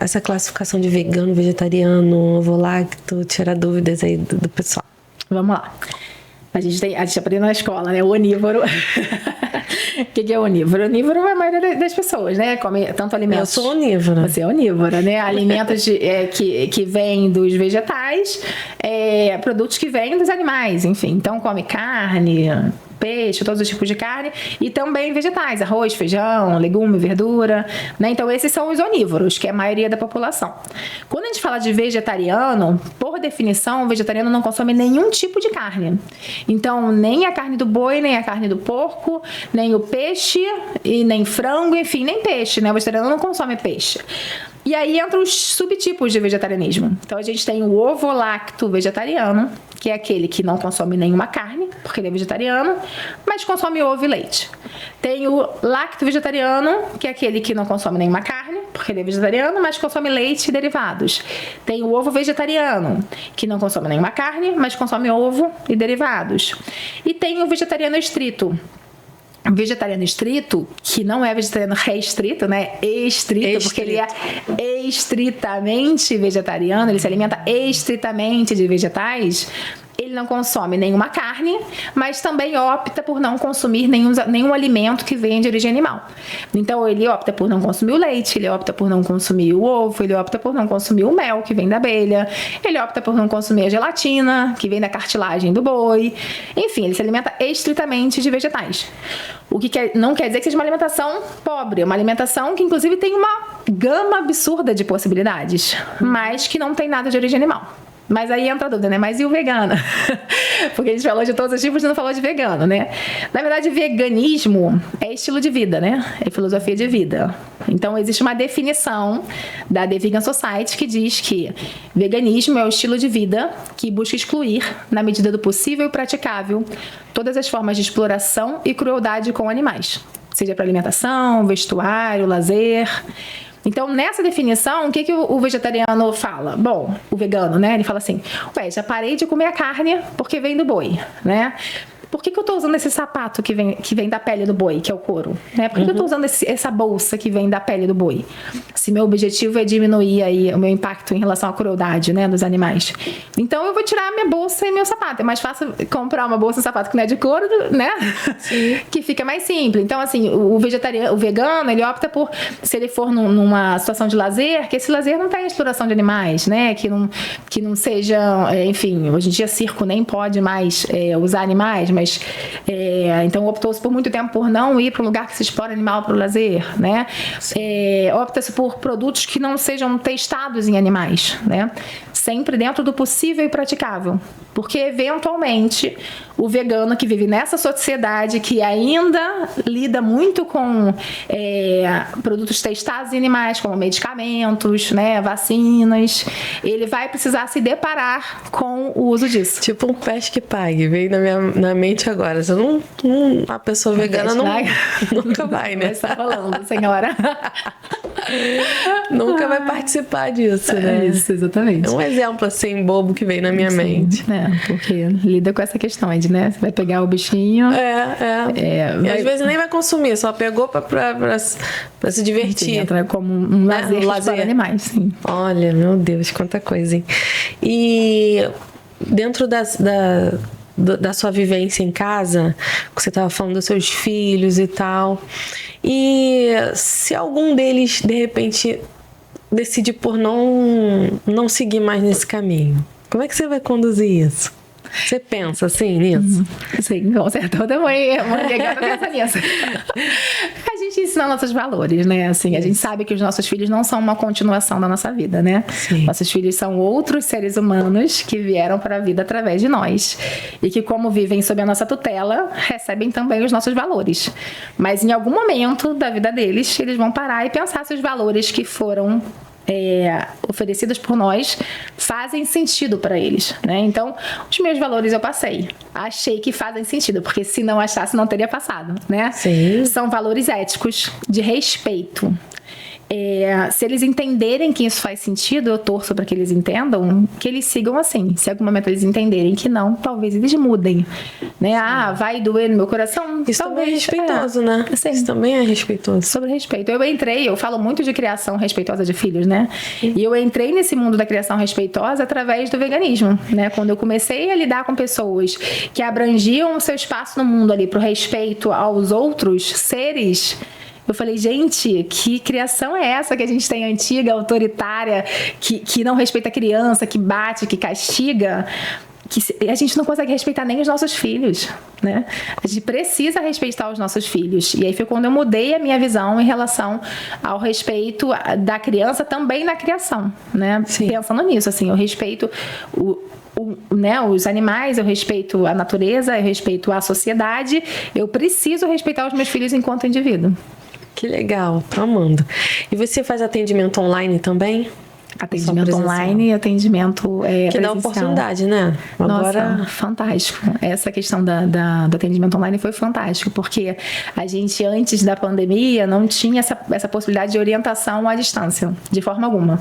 A: essa classificação de vegano, vegetariano, ovo-lacto, tirar dúvidas aí do pessoal.
B: Vamos lá. A gente aprende na escola, né? O onívoro. O que é onívoro? Onívoro é a maioria das pessoas, né? Come tanto alimentos...
A: Eu sou onívora.
B: Você é onívora, né? Alimentos que vêm dos vegetais, produtos que vêm dos animais, enfim. Então, come carne, peixe, todos os tipos de carne e também vegetais, arroz, feijão, legume, verdura, né? Então esses são os onívoros, que é a maioria da população. Quando a gente fala de vegetariano, por definição, o vegetariano não consome nenhum tipo de carne. Então nem a carne do boi, nem a carne do porco, nem o peixe e nem frango, enfim, nem peixe, né? O vegetariano não consome peixe. E aí entram os subtipos de vegetarianismo. Então a gente tem o ovo-lacto vegetariano, que é aquele que não consome nenhuma carne, porque ele é vegetariano, mas consome ovo e leite. Tem o lacto vegetariano, que é aquele que não consome nenhuma carne, porque ele é vegetariano, mas consome leite e derivados. Tem o ovo vegetariano, que não consome nenhuma carne, mas consome ovo e derivados. E tem o vegetariano estrito. Vegetariano estrito, que não é vegetariano restrito, né? Estrito, porque ele é estritamente vegetariano, ele se alimenta estritamente de vegetais. Ele não consome nenhuma carne, mas também opta por não consumir nenhum alimento que venha de origem animal. Então, ele opta por não consumir o leite, ele opta por não consumir o ovo, ele opta por não consumir o mel, que vem da abelha, ele opta por não consumir a gelatina, que vem da cartilagem do boi. Enfim, ele se alimenta estritamente de vegetais. O que não quer dizer que seja uma alimentação pobre, é uma alimentação que, inclusive, tem uma gama absurda de possibilidades, mas que não tem nada de origem animal. Mas aí entra a dúvida, né? Mas e o vegano? Porque a gente falou de todos os tipos e não falou de vegano, né? Na verdade, veganismo é estilo de vida, né? É filosofia de vida. Então, existe uma definição da The Vegan Society que diz que veganismo é o estilo de vida que busca excluir, na medida do possível e praticável, todas as formas de exploração e crueldade com animais. Seja para alimentação, vestuário, lazer. Então, nessa definição, o que o vegetariano fala? Bom, o vegano, né? Ele fala assim, já parei de comer a carne porque vem do boi, né? Por que eu tô usando esse sapato que vem da pele do boi, que é o couro? Né? Por que eu tô usando essa bolsa que vem da pele do boi? Se meu objetivo é diminuir aí o meu impacto em relação à crueldade, né, dos animais. Então, eu vou tirar minha bolsa e meu sapato. É mais fácil comprar uma bolsa e um sapato que não é de couro, né? Sim. Que fica mais simples. Então, assim, o vegano, ele opta por, se ele for numa situação de lazer, que esse lazer não tenha exploração de animais, né? Que não seja, enfim, hoje em dia circo nem pode mais usar animais, mas então optou-se por muito tempo por não ir para um lugar que se explora animal para o lazer, né? Opta-se por produtos que não sejam testados em animais, né? Sempre dentro do possível e praticável. Porque, eventualmente, o vegano que vive nessa sociedade que ainda lida muito com produtos testados em animais, como medicamentos, né, vacinas, ele vai precisar se deparar com o uso disso.
A: Tipo um pesque pague, veio na mente agora. Você a pessoa vegana nunca vai, né?
B: Está falando, senhora.
A: Nunca vai participar disso, né?
B: Isso, exatamente.
A: É um exemplo assim, bobo, que veio na minha mente.
B: Porque lida com essa questão aí de, né? Você vai pegar o bichinho.
A: E às vezes nem vai consumir, só pegou pra se divertir.
B: Entra como um lazer para animais, sim.
A: Olha, meu Deus, quanta coisa, hein? E dentro da sua vivência em casa, você estava falando dos seus filhos e tal, e se algum deles, de repente, decide por não seguir mais nesse caminho, como é que você vai conduzir isso? Você pensa assim nisso?
B: Sim, com certeza. Toda mãe ligada pensa nisso. A gente ensina nossos valores, né? Assim, a gente sabe que os nossos filhos não são uma continuação da nossa vida, né? Sim. Nossos filhos são outros seres humanos que vieram para a vida através de nós. E que, como vivem sob a nossa tutela, recebem também os nossos valores. Mas em algum momento da vida deles, eles vão parar e pensar se os valores que foram oferecidas por nós fazem sentido para eles, né? Então, os meus valores eu achei que fazem sentido, porque se não achasse não teria passado, né?
A: Sim.
B: São valores éticos de respeito. Se eles entenderem que isso faz sentido, eu torço para que eles entendam, que eles sigam assim. Se em algum momento eles entenderem que não, talvez eles mudem, né? Vai doer no meu coração?
A: Isso também é respeitoso, né?
B: Sim.
A: Isso também é respeitoso.
B: Sobre respeito. Eu falo muito de criação respeitosa de filhos, né? E eu entrei nesse mundo da criação respeitosa através do veganismo, né? Quando eu comecei a lidar com pessoas que abrangiam o seu espaço no mundo ali pro respeito aos outros seres, eu falei, gente, que criação é essa que a gente tem antiga, autoritária, que não respeita a criança, que bate, que castiga, que a gente não consegue respeitar nem os nossos filhos, né? A gente precisa respeitar os nossos filhos. E aí foi quando eu mudei a minha visão em relação ao respeito da criança também na criação, né? Sim. Pensando nisso, assim, eu respeito os animais, eu respeito a natureza, eu respeito a sociedade, eu preciso respeitar os meus filhos enquanto indivíduo.
A: Que legal, tô amando. E você faz atendimento online também?
B: Atendimento online e atendimento
A: que
B: presencial.
A: dá oportunidade, né? Agora...
B: Nossa, fantástico. Essa questão do atendimento online foi fantástico, porque a gente, antes da pandemia, não tinha essa possibilidade de orientação à distância, de forma alguma.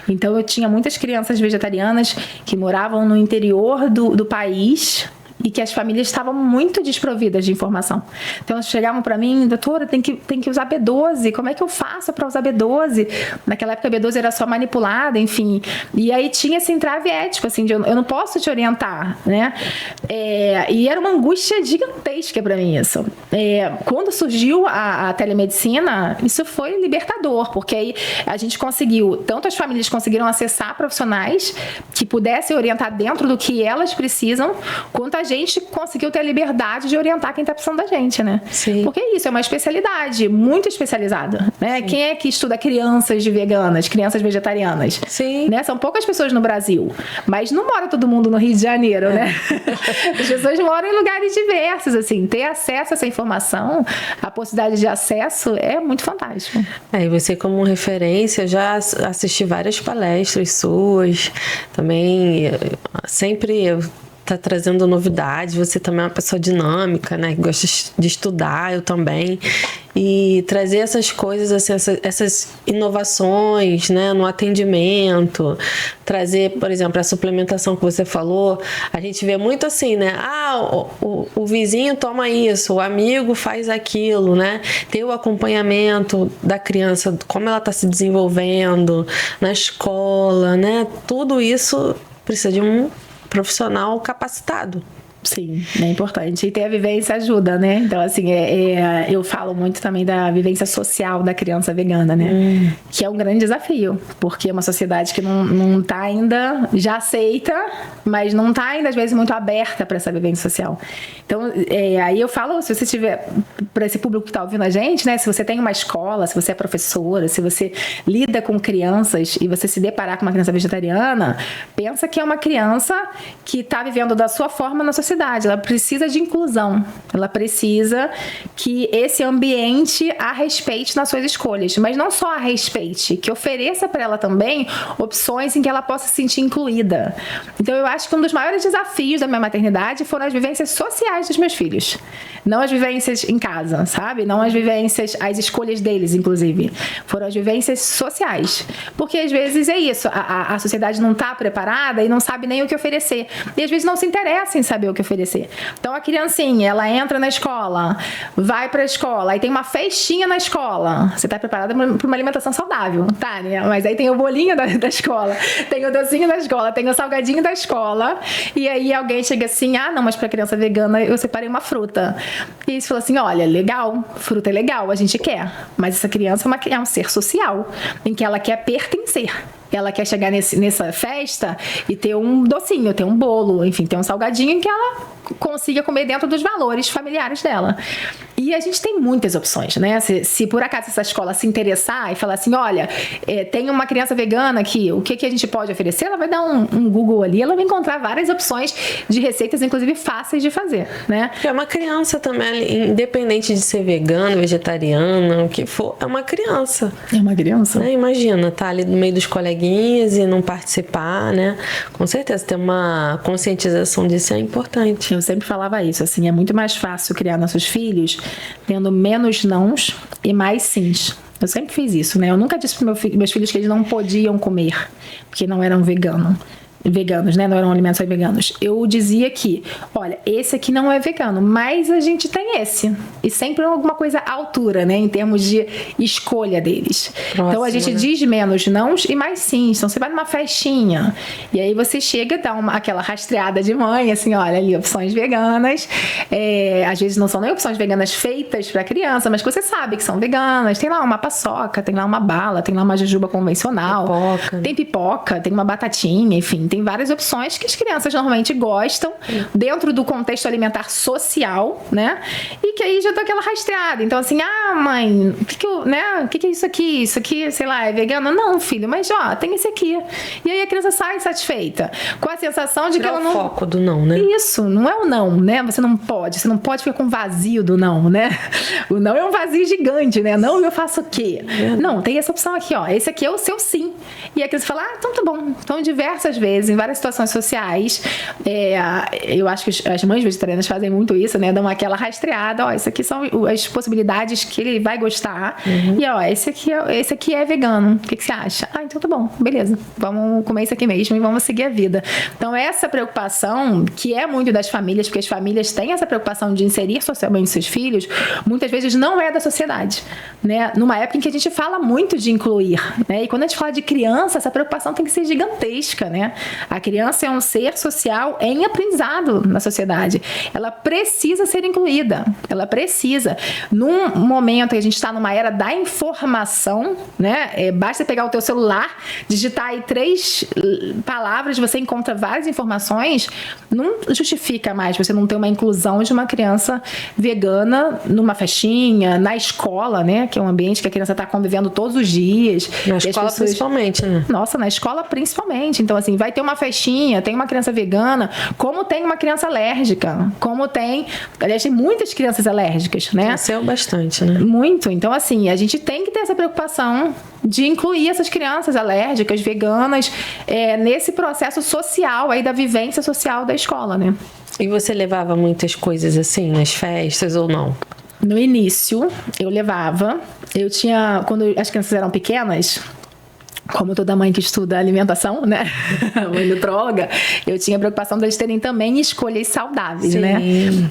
B: Então, eu tinha muitas crianças vegetarianas que moravam no interior do país, e que as famílias estavam muito desprovidas de informação. Então, elas chegavam para mim, doutora, tem que usar B12, como é que eu faço para usar B12? Naquela época, a B12 era só manipulada, enfim. E aí tinha esse entrave ético, assim, de eu não posso te orientar, né? E era uma angústia gigantesca para mim isso. Quando surgiu a telemedicina, isso foi libertador, porque aí a gente conseguiu, tanto as famílias conseguiram acessar profissionais que pudessem orientar dentro do que elas precisam, quanto a gente conseguiu ter a liberdade de orientar quem está precisando da gente, né?
A: Sim.
B: Porque isso é uma especialidade muito especializada, né? Sim. Quem é que estuda crianças veganas, crianças vegetarianas?
A: Sim.
B: Né? São poucas pessoas no Brasil, mas não mora todo mundo no Rio de Janeiro, né? As pessoas moram em lugares diversos, assim. Ter acesso a essa informação, a possibilidade de acesso é muito fantástico.
A: E você, como referência, já assisti várias palestras suas, também sempre tá trazendo novidades. Você também é uma pessoa dinâmica, né? Que gosta de estudar, eu também. E trazer essas coisas, assim, essas inovações, né, no atendimento, trazer, por exemplo, a suplementação que você falou, a gente vê muito assim, né? O vizinho toma isso, o amigo faz aquilo, né? Ter o acompanhamento da criança, como ela está se desenvolvendo na escola, né? Tudo isso precisa de um profissional capacitado.
B: Sim, é importante. E ter a vivência ajuda, né? Então, assim, eu falo muito também da vivência social da criança vegana, né? Que é um grande desafio, porque é uma sociedade que não tá ainda, já aceita, mas não tá ainda, às vezes, muito aberta para essa vivência social. Então, aí eu falo, se você tiver, para esse público que tá ouvindo a gente, né? Se você tem uma escola, se você é professora, se você lida com crianças e você se deparar com uma criança vegetariana, pensa que é uma criança que tá vivendo da sua forma na sociedade. Ela precisa de inclusão, ela precisa que esse ambiente a respeite nas suas escolhas, mas não só a respeite, que ofereça para ela também opções em que ela possa se sentir incluída. Então eu acho que um dos maiores desafios da minha maternidade foram as vivências sociais dos meus filhos, não as vivências em casa, sabe? Não as vivências, as escolhas deles, inclusive, foram as vivências sociais, porque às vezes é isso, a sociedade não está preparada e não sabe nem o que oferecer, e às vezes não se interessa em saber o que oferecer. Então a criancinha, ela entra na escola, vai pra escola, aí tem uma festinha na escola. Você tá preparada para uma alimentação saudável, tá, né? Mas aí tem o bolinho da escola, tem o docinho da escola, tem o salgadinho da escola, e aí alguém chega assim, não, mas pra criança vegana eu separei uma fruta. E eles falam assim, olha, legal, fruta é legal, a gente quer, mas essa criança é um ser social, em que ela quer pertencer. Ela quer chegar nessa festa e ter um docinho, ter um bolo, enfim, ter um salgadinho em que ela consiga comer dentro dos valores familiares dela. E a gente tem muitas opções, né? Se por acaso essa escola se interessar e falar assim, olha, tem uma criança vegana aqui, o que a gente pode oferecer? Ela vai dar um Google ali, ela vai encontrar várias opções de receitas, inclusive fáceis de fazer, né?
A: É uma criança também, independente de ser vegano, vegetariana, o que for, é uma criança.
B: É uma criança.
A: Né? Imagina, tá ali no meio dos coleguinhas e não participar, né? Com certeza, ter uma conscientização disso é importante.
B: Eu sempre falava isso, assim, é muito mais fácil criar nossos filhos tendo menos nãos e mais sims. Eu sempre fiz isso, né? Eu nunca disse para meus filhos que eles não podiam comer, porque não eram veganos, né? Não eram alimentos veganos. Eu dizia que, olha, esse aqui não é vegano, mas a gente tem esse. E sempre alguma coisa à altura, né? Em termos de escolha deles. Próximo, então a gente diz menos nãos e mais sims. Então você vai numa festinha e aí você chega, dá aquela rastreada de mãe, assim, olha ali, opções veganas. Às vezes não são nem opções veganas feitas para criança, mas que você sabe que são veganas. Tem lá uma paçoca, tem lá uma bala, tem lá uma jujuba convencional.
A: Pipoca.
B: Tem pipoca, tem uma batatinha, enfim. tem várias opções que as crianças normalmente gostam dentro do contexto alimentar social, né? E que aí já dá aquela rastreada. Então, assim, mãe, o que é isso aqui? Isso aqui, sei lá, é vegano? Não, filho, mas ó, tem esse aqui. E aí a criança sai satisfeita, com a sensação de que ela não...
A: o foco do não, né?
B: Isso, não é o não, né? Você não pode ficar com vazio do não, né? O não é um vazio gigante, né? Não, eu faço o quê? Não, tem essa opção aqui, ó. Esse aqui é o seu sim. E a criança fala, então tá bom. Então, diversas vezes, em várias situações sociais, eu acho que as mães vegetarianas fazem muito isso, né? Dão aquela rastreada, ó, isso aqui são as possibilidades que ele vai gostar. E, ó, esse aqui é vegano. O que você acha? Então tá bom, beleza. Vamos comer isso aqui mesmo e vamos seguir a vida. Então, essa preocupação, que é muito das famílias, porque as famílias têm essa preocupação de inserir socialmente seus filhos, muitas vezes não é da sociedade, né? Numa época em que a gente fala muito de incluir, né? E quando a gente fala de criança, essa preocupação tem que ser gigantesca, né? A criança é um ser social em aprendizado na sociedade. Ela precisa ser incluída. Ela precisa. Num momento que a gente está numa era da informação, né? Basta pegar o teu celular, digitar aí 3 palavras, você encontra várias informações. Não justifica mais você não ter uma inclusão de uma criança vegana numa festinha, na escola, né? Que é um ambiente que a criança está convivendo todos os dias.
A: Na escola principalmente, né?
B: Nossa, na escola principalmente. Então, assim, vai ter uma festinha, tem uma criança vegana, como tem uma criança alérgica, como tem... Aliás, tem muitas crianças alérgicas, né?
A: Cresceu bastante, né?
B: Muito. Então, assim, a gente tem que ter essa preocupação de incluir essas crianças alérgicas, veganas, nesse processo social aí da vivência social da escola, né?
A: E você levava muitas coisas assim nas festas ou não?
B: No início, eu levava. Eu tinha... Quando as crianças eram pequenas... Como toda mãe que estuda alimentação, né? Mãe nutróloga, eu tinha preocupação deles terem também escolhas saudáveis, né?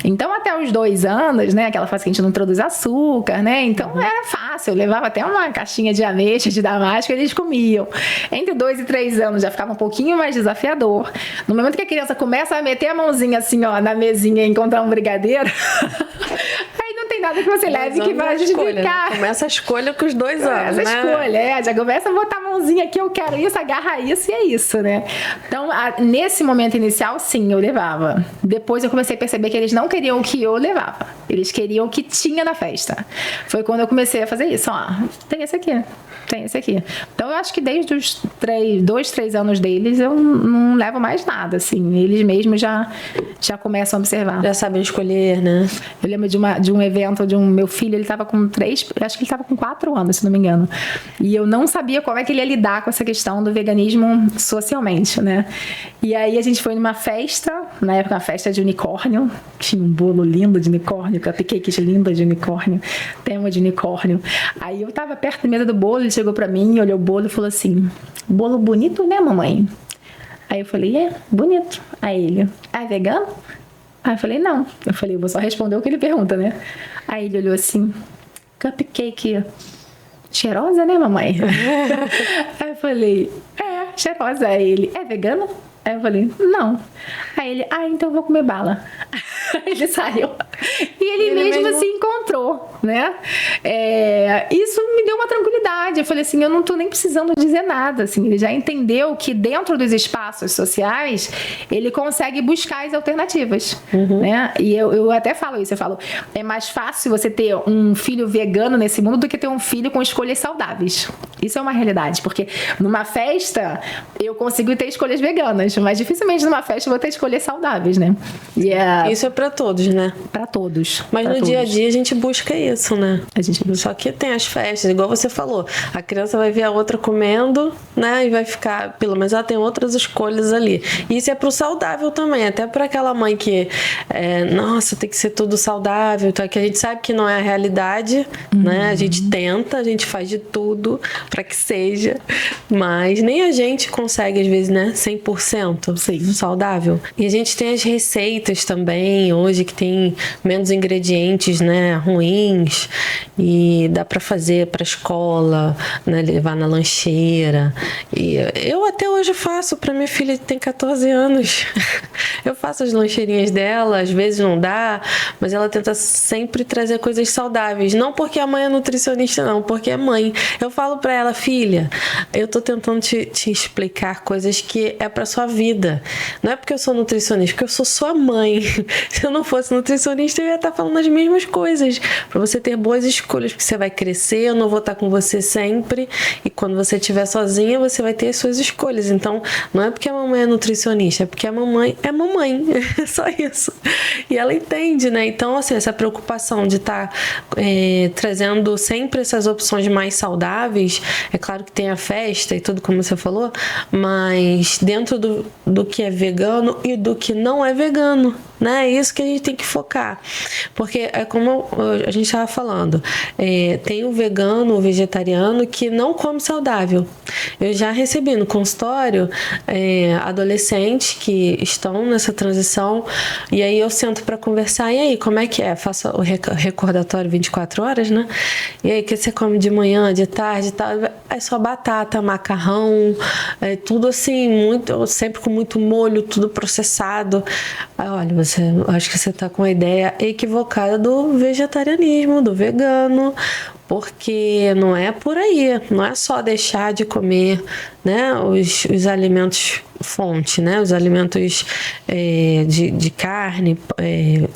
B: Então, até os 2 anos, né? Aquela fase que a gente não introduz açúcar, né? Então, era fácil. Eu levava até uma caixinha de ameixa, de damasco, eles comiam. Entre 2 e 3 anos já ficava um pouquinho mais desafiador. No momento que a criança começa a meter a mãozinha assim, ó, na mesinha e encontrar um brigadeiro... Não tem nada que você leve que vai justificar.
A: Escolha, né? Começa a escolha com os 2 anos,
B: né? Escolha, já começa a botar a mãozinha aqui, eu quero isso, agarra isso e é isso, né? Então, nesse momento inicial, sim, eu levava. Depois eu comecei a perceber que eles não queriam o que eu levava. Eles queriam o que tinha na festa. Foi quando eu comecei a fazer isso. Ó, tem esse aqui. Tem esse aqui. Então, eu acho que desde os 2, 3 anos deles, eu não levo mais nada, assim. Eles mesmos já começam a observar.
A: Já sabem escolher, né?
B: Eu lembro de um evento de meu filho, ele estava com 4 anos, se não me engano. E eu não sabia como é que ele ia lidar com essa questão do veganismo socialmente, né? E aí a gente foi numa festa, na época uma festa de unicórnio, tinha um bolo lindo de unicórnio, cupcakes linda de unicórnio, tema de unicórnio. Aí eu tava perto da mesa do bolo, ele chegou pra mim, olhou o bolo e falou assim: bolo bonito, né, mamãe? Aí eu falei: bonito. Aí ele: é vegano? Aí eu falei: não. Eu falei: vou só responder o que ele pergunta, né? Aí ele olhou assim: cupcake cheirosa, né, mamãe? Aí eu falei: cheirosa. Aí ele: é vegano? Aí eu falei: não. Aí ele: então eu vou comer bala. Ele saiu. E ele mesmo se encontrou, né? Isso me deu uma tranquilidade. Eu falei assim, eu não tô nem precisando dizer nada, assim. Ele já entendeu que dentro dos espaços sociais, ele consegue buscar as alternativas, né? E eu até falo isso, eu falo, é mais fácil você ter um filho vegano nesse mundo do que ter um filho com escolhas saudáveis. Isso é uma realidade, porque numa festa, eu consigo ter escolhas veganas, mas dificilmente numa festa eu vou ter escolhas saudáveis, né?
A: Isso é pra todos, né?
B: Pra todos.
A: Mas no dia a dia a gente busca isso, né?
B: A gente busca.
A: Só que tem as festas, igual você falou. A criança vai ver a outra comendo, né? E vai ficar... Pelo menos ela tem outras escolhas ali. E isso é pro saudável também. Até pra aquela mãe que... nossa, tem que ser tudo saudável. Então, que a gente sabe que não é a realidade, né? A gente tenta, a gente faz de tudo pra que seja. Mas nem a gente consegue, às vezes, né? 100% saudável. E a gente tem as receitas também, hoje, que tem menos ingredientes, né, ruins, e dá para fazer para escola, né, levar na lancheira. E eu até hoje faço para minha filha que tem 14 anos. Eu faço as lancheirinhas dela, às vezes não dá, mas ela tenta sempre trazer coisas saudáveis. Não porque a mãe é nutricionista, não, porque é mãe. Eu falo pra ela, filha, eu tô tentando te explicar coisas que é pra sua vida. Não é porque eu sou nutricionista, porque eu sou sua mãe. Se eu não fosse nutricionista, eu ia estar falando as mesmas coisas. Pra você ter boas escolhas, porque você vai crescer, eu não vou estar com você sempre, e quando você estiver sozinha, você vai ter as suas escolhas. Então, não é porque a mamãe é nutricionista, é porque a mamãe é mamãe. É só isso. E ela entende, né? Então, assim, essa preocupação de estar trazendo sempre essas opções mais saudáveis, é claro que tem a festa e tudo, como você falou, mas dentro do que é vegano e do que não é vegano, né? É isso que a gente tem que focar. Porque é como a gente estava falando, tem o vegano, o vegetariano que não come saudável. Eu já recebi no consultório adolescentes que estão nessa transição, e aí eu sento para conversar, e aí, como é que é? Faço o recordatório 24 horas, né? E aí, o que você come de manhã, de tarde e tal? É só batata, macarrão, tudo assim, sempre com muito molho, tudo processado. Aí, olha, acho que você tá com a ideia equivocada do vegetarianismo, do vegano, porque não é por aí, não é só deixar de comer, né, os alimentos fonte, né, os alimentos de carne,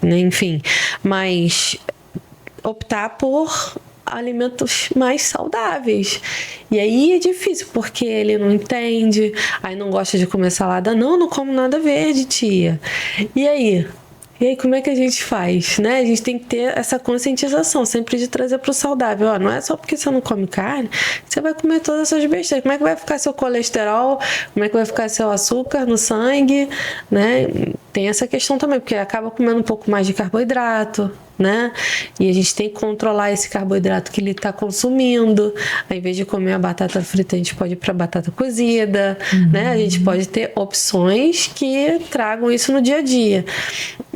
A: né, enfim, mas optar por alimentos mais saudáveis. E aí é difícil, porque ele não entende, aí não gosta de comer salada. Não como nada verde, tia. E aí, como é que a gente faz, né? A gente tem que ter essa conscientização sempre de trazer para o saudável. Ó, não é só porque você não come carne, você vai comer todas essas besteiras. Como é que vai ficar seu colesterol? Como é que vai ficar seu açúcar no sangue, né? Tem essa questão também, porque acaba comendo um pouco mais de carboidrato, né? E a gente tem que controlar esse carboidrato que ele está consumindo. Ao invés de comer a batata frita, a gente pode ir para batata cozida, né? A gente pode ter opções que tragam isso no dia a dia.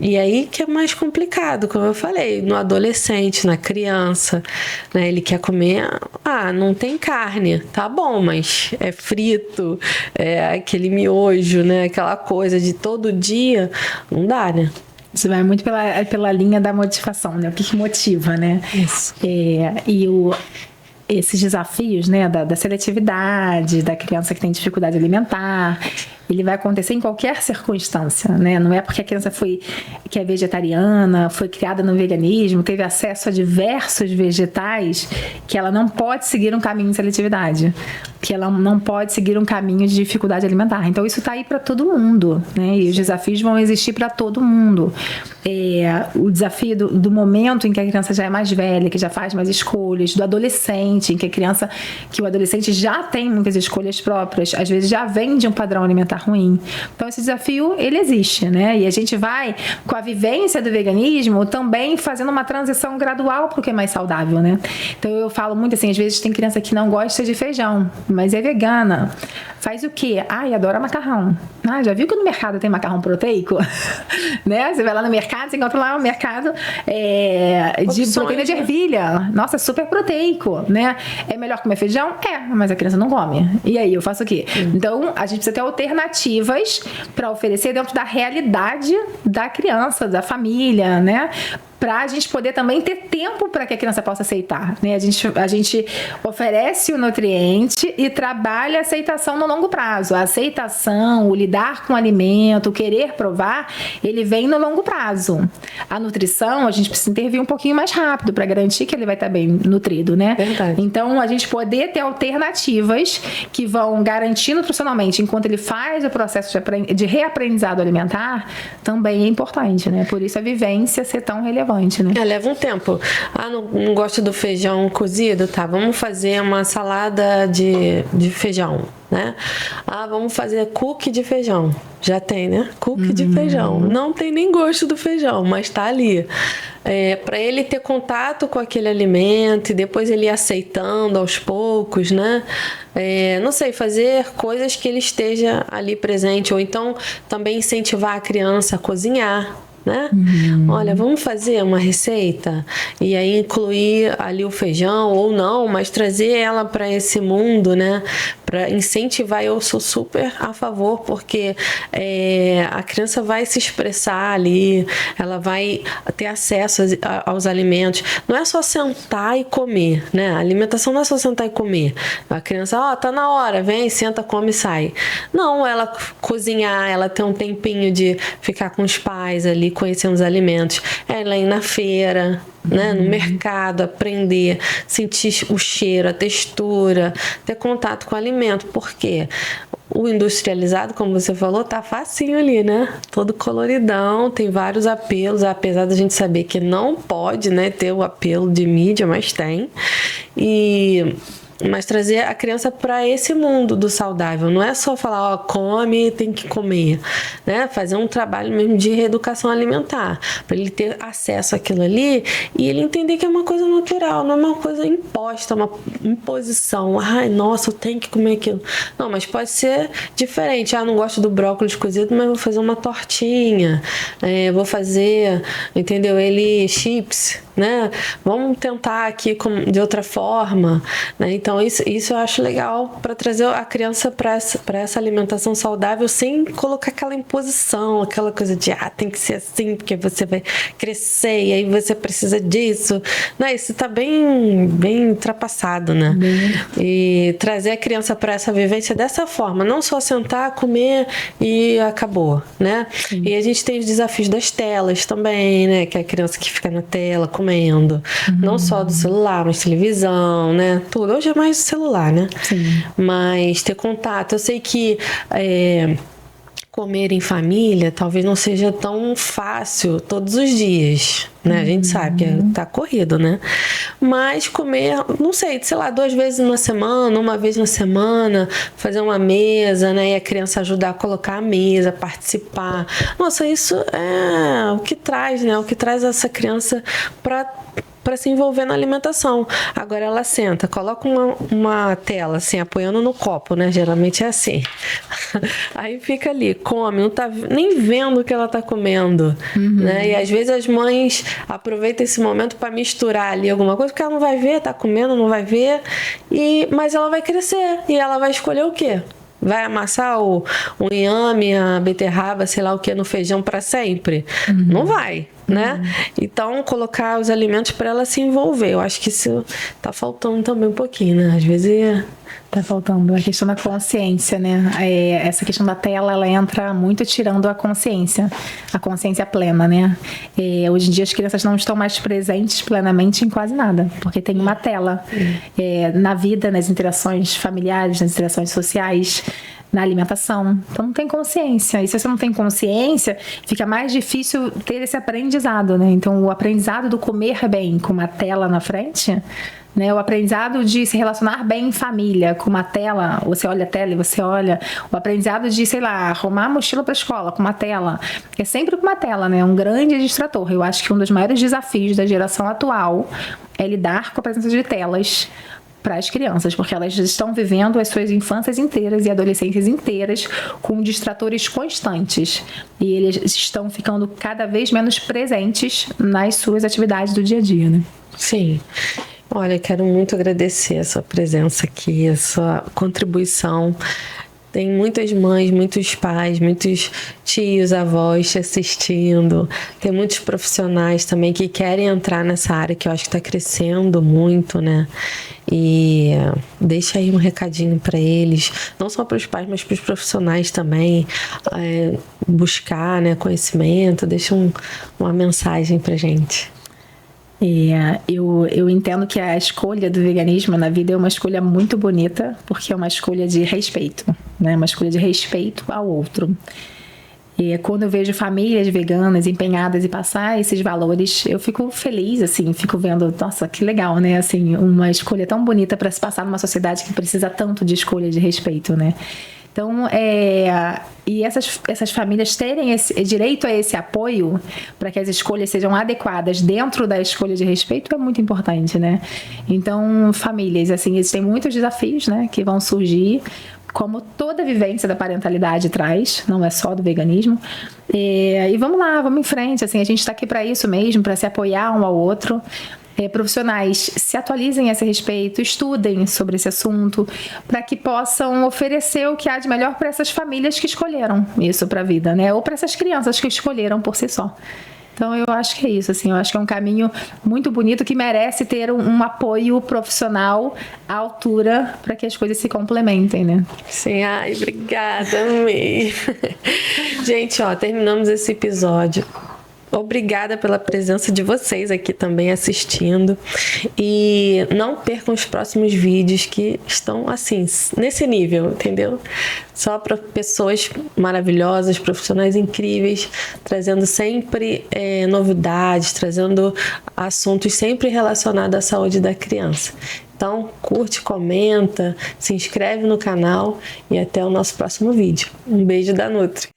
A: E aí que é mais complicado, como eu falei, no adolescente, na criança, né? Ele quer comer, não tem carne, tá bom, mas é frito, é aquele miojo, né? Aquela coisa de todo dia, não dá, né?
B: Isso vai muito pela linha da motivação, né? O que motiva, né?
A: Isso.
B: Esses desafios, né, da seletividade, da criança que tem dificuldade alimentar, ele vai acontecer em qualquer circunstância, né? Não é porque a criança que é vegetariana, foi criada no veganismo, teve acesso a diversos vegetais, que ela não pode seguir um caminho de seletividade, que ela não pode seguir um caminho de dificuldade alimentar. Então isso está aí para todo mundo, né? E os desafios vão existir para todo mundo. O desafio do momento em que a criança já é mais velha, que já faz mais escolhas, do adolescente, em que o adolescente já tem muitas escolhas próprias, às vezes já vem de um padrão alimentar ruim. Então esse desafio, ele existe, né? E a gente vai, com a vivência do veganismo, também fazendo uma transição gradual para o que é mais saudável, né? Então eu falo muito assim, às vezes tem criança que não gosta de feijão, mas é vegana. Faz o quê? Adora macarrão. Já viu que no mercado tem macarrão proteico? Né? Você vai lá no mercado, você encontra lá um mercado de proteína de ervilha. Nossa, super proteico, né? É melhor comer feijão? Mas a criança não come. E aí, eu faço o quê? Então, a gente precisa ter alternativas para oferecer dentro da realidade da criança, da família, né? Para a gente poder também ter tempo para que a criança possa aceitar, né? A gente oferece o nutriente e trabalha a aceitação no longo prazo. A aceitação, o lidar com o alimento, o querer provar, ele vem no longo prazo. A nutrição, a gente precisa intervir um pouquinho mais rápido para garantir que ele vai estar bem nutrido, né?
A: Verdade.
B: Então, a gente poder ter alternativas que vão garantir nutricionalmente enquanto ele faz o processo de reaprendizado alimentar, também é importante, né? Por isso a vivência ser tão relevante. Né?
A: Leva um tempo. Não gosto do feijão cozido? Tá, vamos fazer uma salada de feijão, né? Vamos fazer cookie de feijão. Já tem, né? Cookie de feijão. Não tem nem gosto do feijão, mas tá ali. Para ele ter contato com aquele alimento e depois ele ir aceitando aos poucos, né? Não sei, fazer coisas que ele esteja ali presente, ou então também incentivar a criança a cozinhar, né? Olha, vamos fazer uma receita e aí incluir ali o feijão ou não, mas trazer ela para esse mundo, né? Para incentivar, eu sou super a favor, porque a criança vai se expressar ali, ela vai ter acesso aos alimentos. Não é só sentar e comer, né? A alimentação não é só sentar e comer. A criança, tá na hora, vem, senta, come e sai. Não, ela cozinhar, ela ter um tempinho de ficar com os pais ali, conhecendo os alimentos. Ela ir na feira, né, no mercado, aprender, sentir o cheiro, a textura, ter contato com o alimento. Por quê? O industrializado, como você falou, tá facinho ali, né? Todo coloridão, tem vários apelos, apesar da gente saber que não pode, né, ter o apelo de mídia, mas tem. Mas trazer a criança para esse mundo do saudável. Não é só falar, come, tem que comer, né? Fazer um trabalho mesmo de reeducação alimentar, para ele ter acesso àquilo ali e ele entender que é uma coisa natural, não é uma coisa imposta, uma imposição. Ai, nossa, eu tenho que comer aquilo. Não, mas pode ser diferente. Não gosto do brócolis cozido, mas vou fazer uma tortinha, vou fazer, entendeu? Chips, né? Vamos tentar aqui de outra forma, né? Então isso eu acho legal para trazer a criança para essa alimentação saudável sem colocar aquela imposição, aquela coisa de tem que ser assim porque você vai crescer e aí você precisa disso, né? Isso tá bem ultrapassado, né? E trazer a criança para essa vivência dessa forma, não só sentar, comer e acabou, né? Sim. E a gente tem os desafios das telas também, né? Que é a criança que fica na tela comendo, não só do celular, mas televisão, né? Tudo. Hoje é mais celular, né? Sim. Mas ter contato. Eu sei que comer em família talvez não seja tão fácil todos os dias, né? A gente sabe que tá corrido, né? Mas comer, não sei, 2 vezes na semana, uma vez na semana, fazer uma mesa, né? E a criança ajudar a colocar a mesa, participar. Nossa, isso é o que traz, né? O que traz essa criança para se envolver na alimentação. Agora ela senta, coloca uma tela assim, apoiando no copo, né? Geralmente é assim. Aí fica ali, come, não tá nem vendo o que ela tá comendo, né? E às vezes as mães aproveitam esse momento para misturar ali alguma coisa, porque ela não vai ver, tá comendo, não vai ver, mas ela vai crescer e ela vai escolher o quê? Vai amassar o inhame, a beterraba, sei lá o que, no feijão para sempre? Não vai, né? Então, colocar os alimentos para ela se envolver. Eu acho que isso tá faltando também um pouquinho, né? Às vezes
B: tá faltando a questão da consciência, né? Essa questão da tela, ela entra muito tirando a consciência plena, né? Hoje em dia as crianças não estão mais presentes plenamente em quase nada, porque tem uma tela na vida, nas interações familiares, nas interações sociais, na alimentação. Então não tem consciência. E se você não tem consciência, fica mais difícil ter esse aprendizado, né? Então o aprendizado do comer bem com uma tela na frente, né? O aprendizado de se relacionar bem em família com uma tela, você olha a tela e você olha. O aprendizado de, sei lá, arrumar a mochila para a escola com uma tela. É sempre com uma tela, né? Um grande distrator. Eu acho que um dos maiores desafios da geração atual é lidar com a presença de telas para as crianças, porque elas estão vivendo as suas infâncias inteiras e adolescências inteiras com distratores constantes e eles estão ficando cada vez menos presentes nas suas atividades do dia a dia, né?
A: Sim. Olha, quero muito agradecer a sua presença aqui, a sua contribuição. Tem muitas mães, muitos pais, muitos tios, avós te assistindo. Tem muitos profissionais também que querem entrar nessa área que eu acho que está crescendo muito, né? E deixa aí um recadinho para eles, não só para os pais, mas para os profissionais também, buscar, né, conhecimento. Deixa uma mensagem para gente.
B: Eu entendo que a escolha do veganismo na vida é uma escolha muito bonita, porque é uma escolha de respeito, né? Uma escolha de respeito ao outro. E quando eu vejo famílias veganas empenhadas em passar esses valores, eu fico feliz, assim, fico vendo, nossa, que legal, né? Assim, uma escolha tão bonita para se passar numa sociedade que precisa tanto de escolha de respeito, né? Então, e essas famílias terem esse direito a esse apoio para que as escolhas sejam adequadas dentro da escolha de respeito é muito importante, né? Então, famílias, assim, existem muitos desafios, né, que vão surgir, como toda vivência da parentalidade traz, não é só do veganismo. E vamos lá, vamos em frente. Assim, a gente está aqui para isso mesmo, para se apoiar um ao outro. Profissionais se atualizem a esse respeito, estudem sobre esse assunto, para que possam oferecer o que há de melhor para essas famílias que escolheram isso para a vida, né? Ou para essas crianças que escolheram por si só. Então, eu acho que é isso, assim, eu acho que é um caminho muito bonito que merece ter um apoio profissional à altura para que as coisas se complementem, né?
A: Sim, ai, obrigada, amei. Gente, ó, terminamos esse episódio. Obrigada pela presença de vocês aqui também assistindo. E não percam os próximos vídeos que estão assim, nesse nível, entendeu? Só para pessoas maravilhosas, profissionais incríveis, trazendo sempre novidades, trazendo assuntos sempre relacionados à saúde da criança. Então, curte, comenta, se inscreve no canal e até o nosso próximo vídeo. Um beijo da Nutri.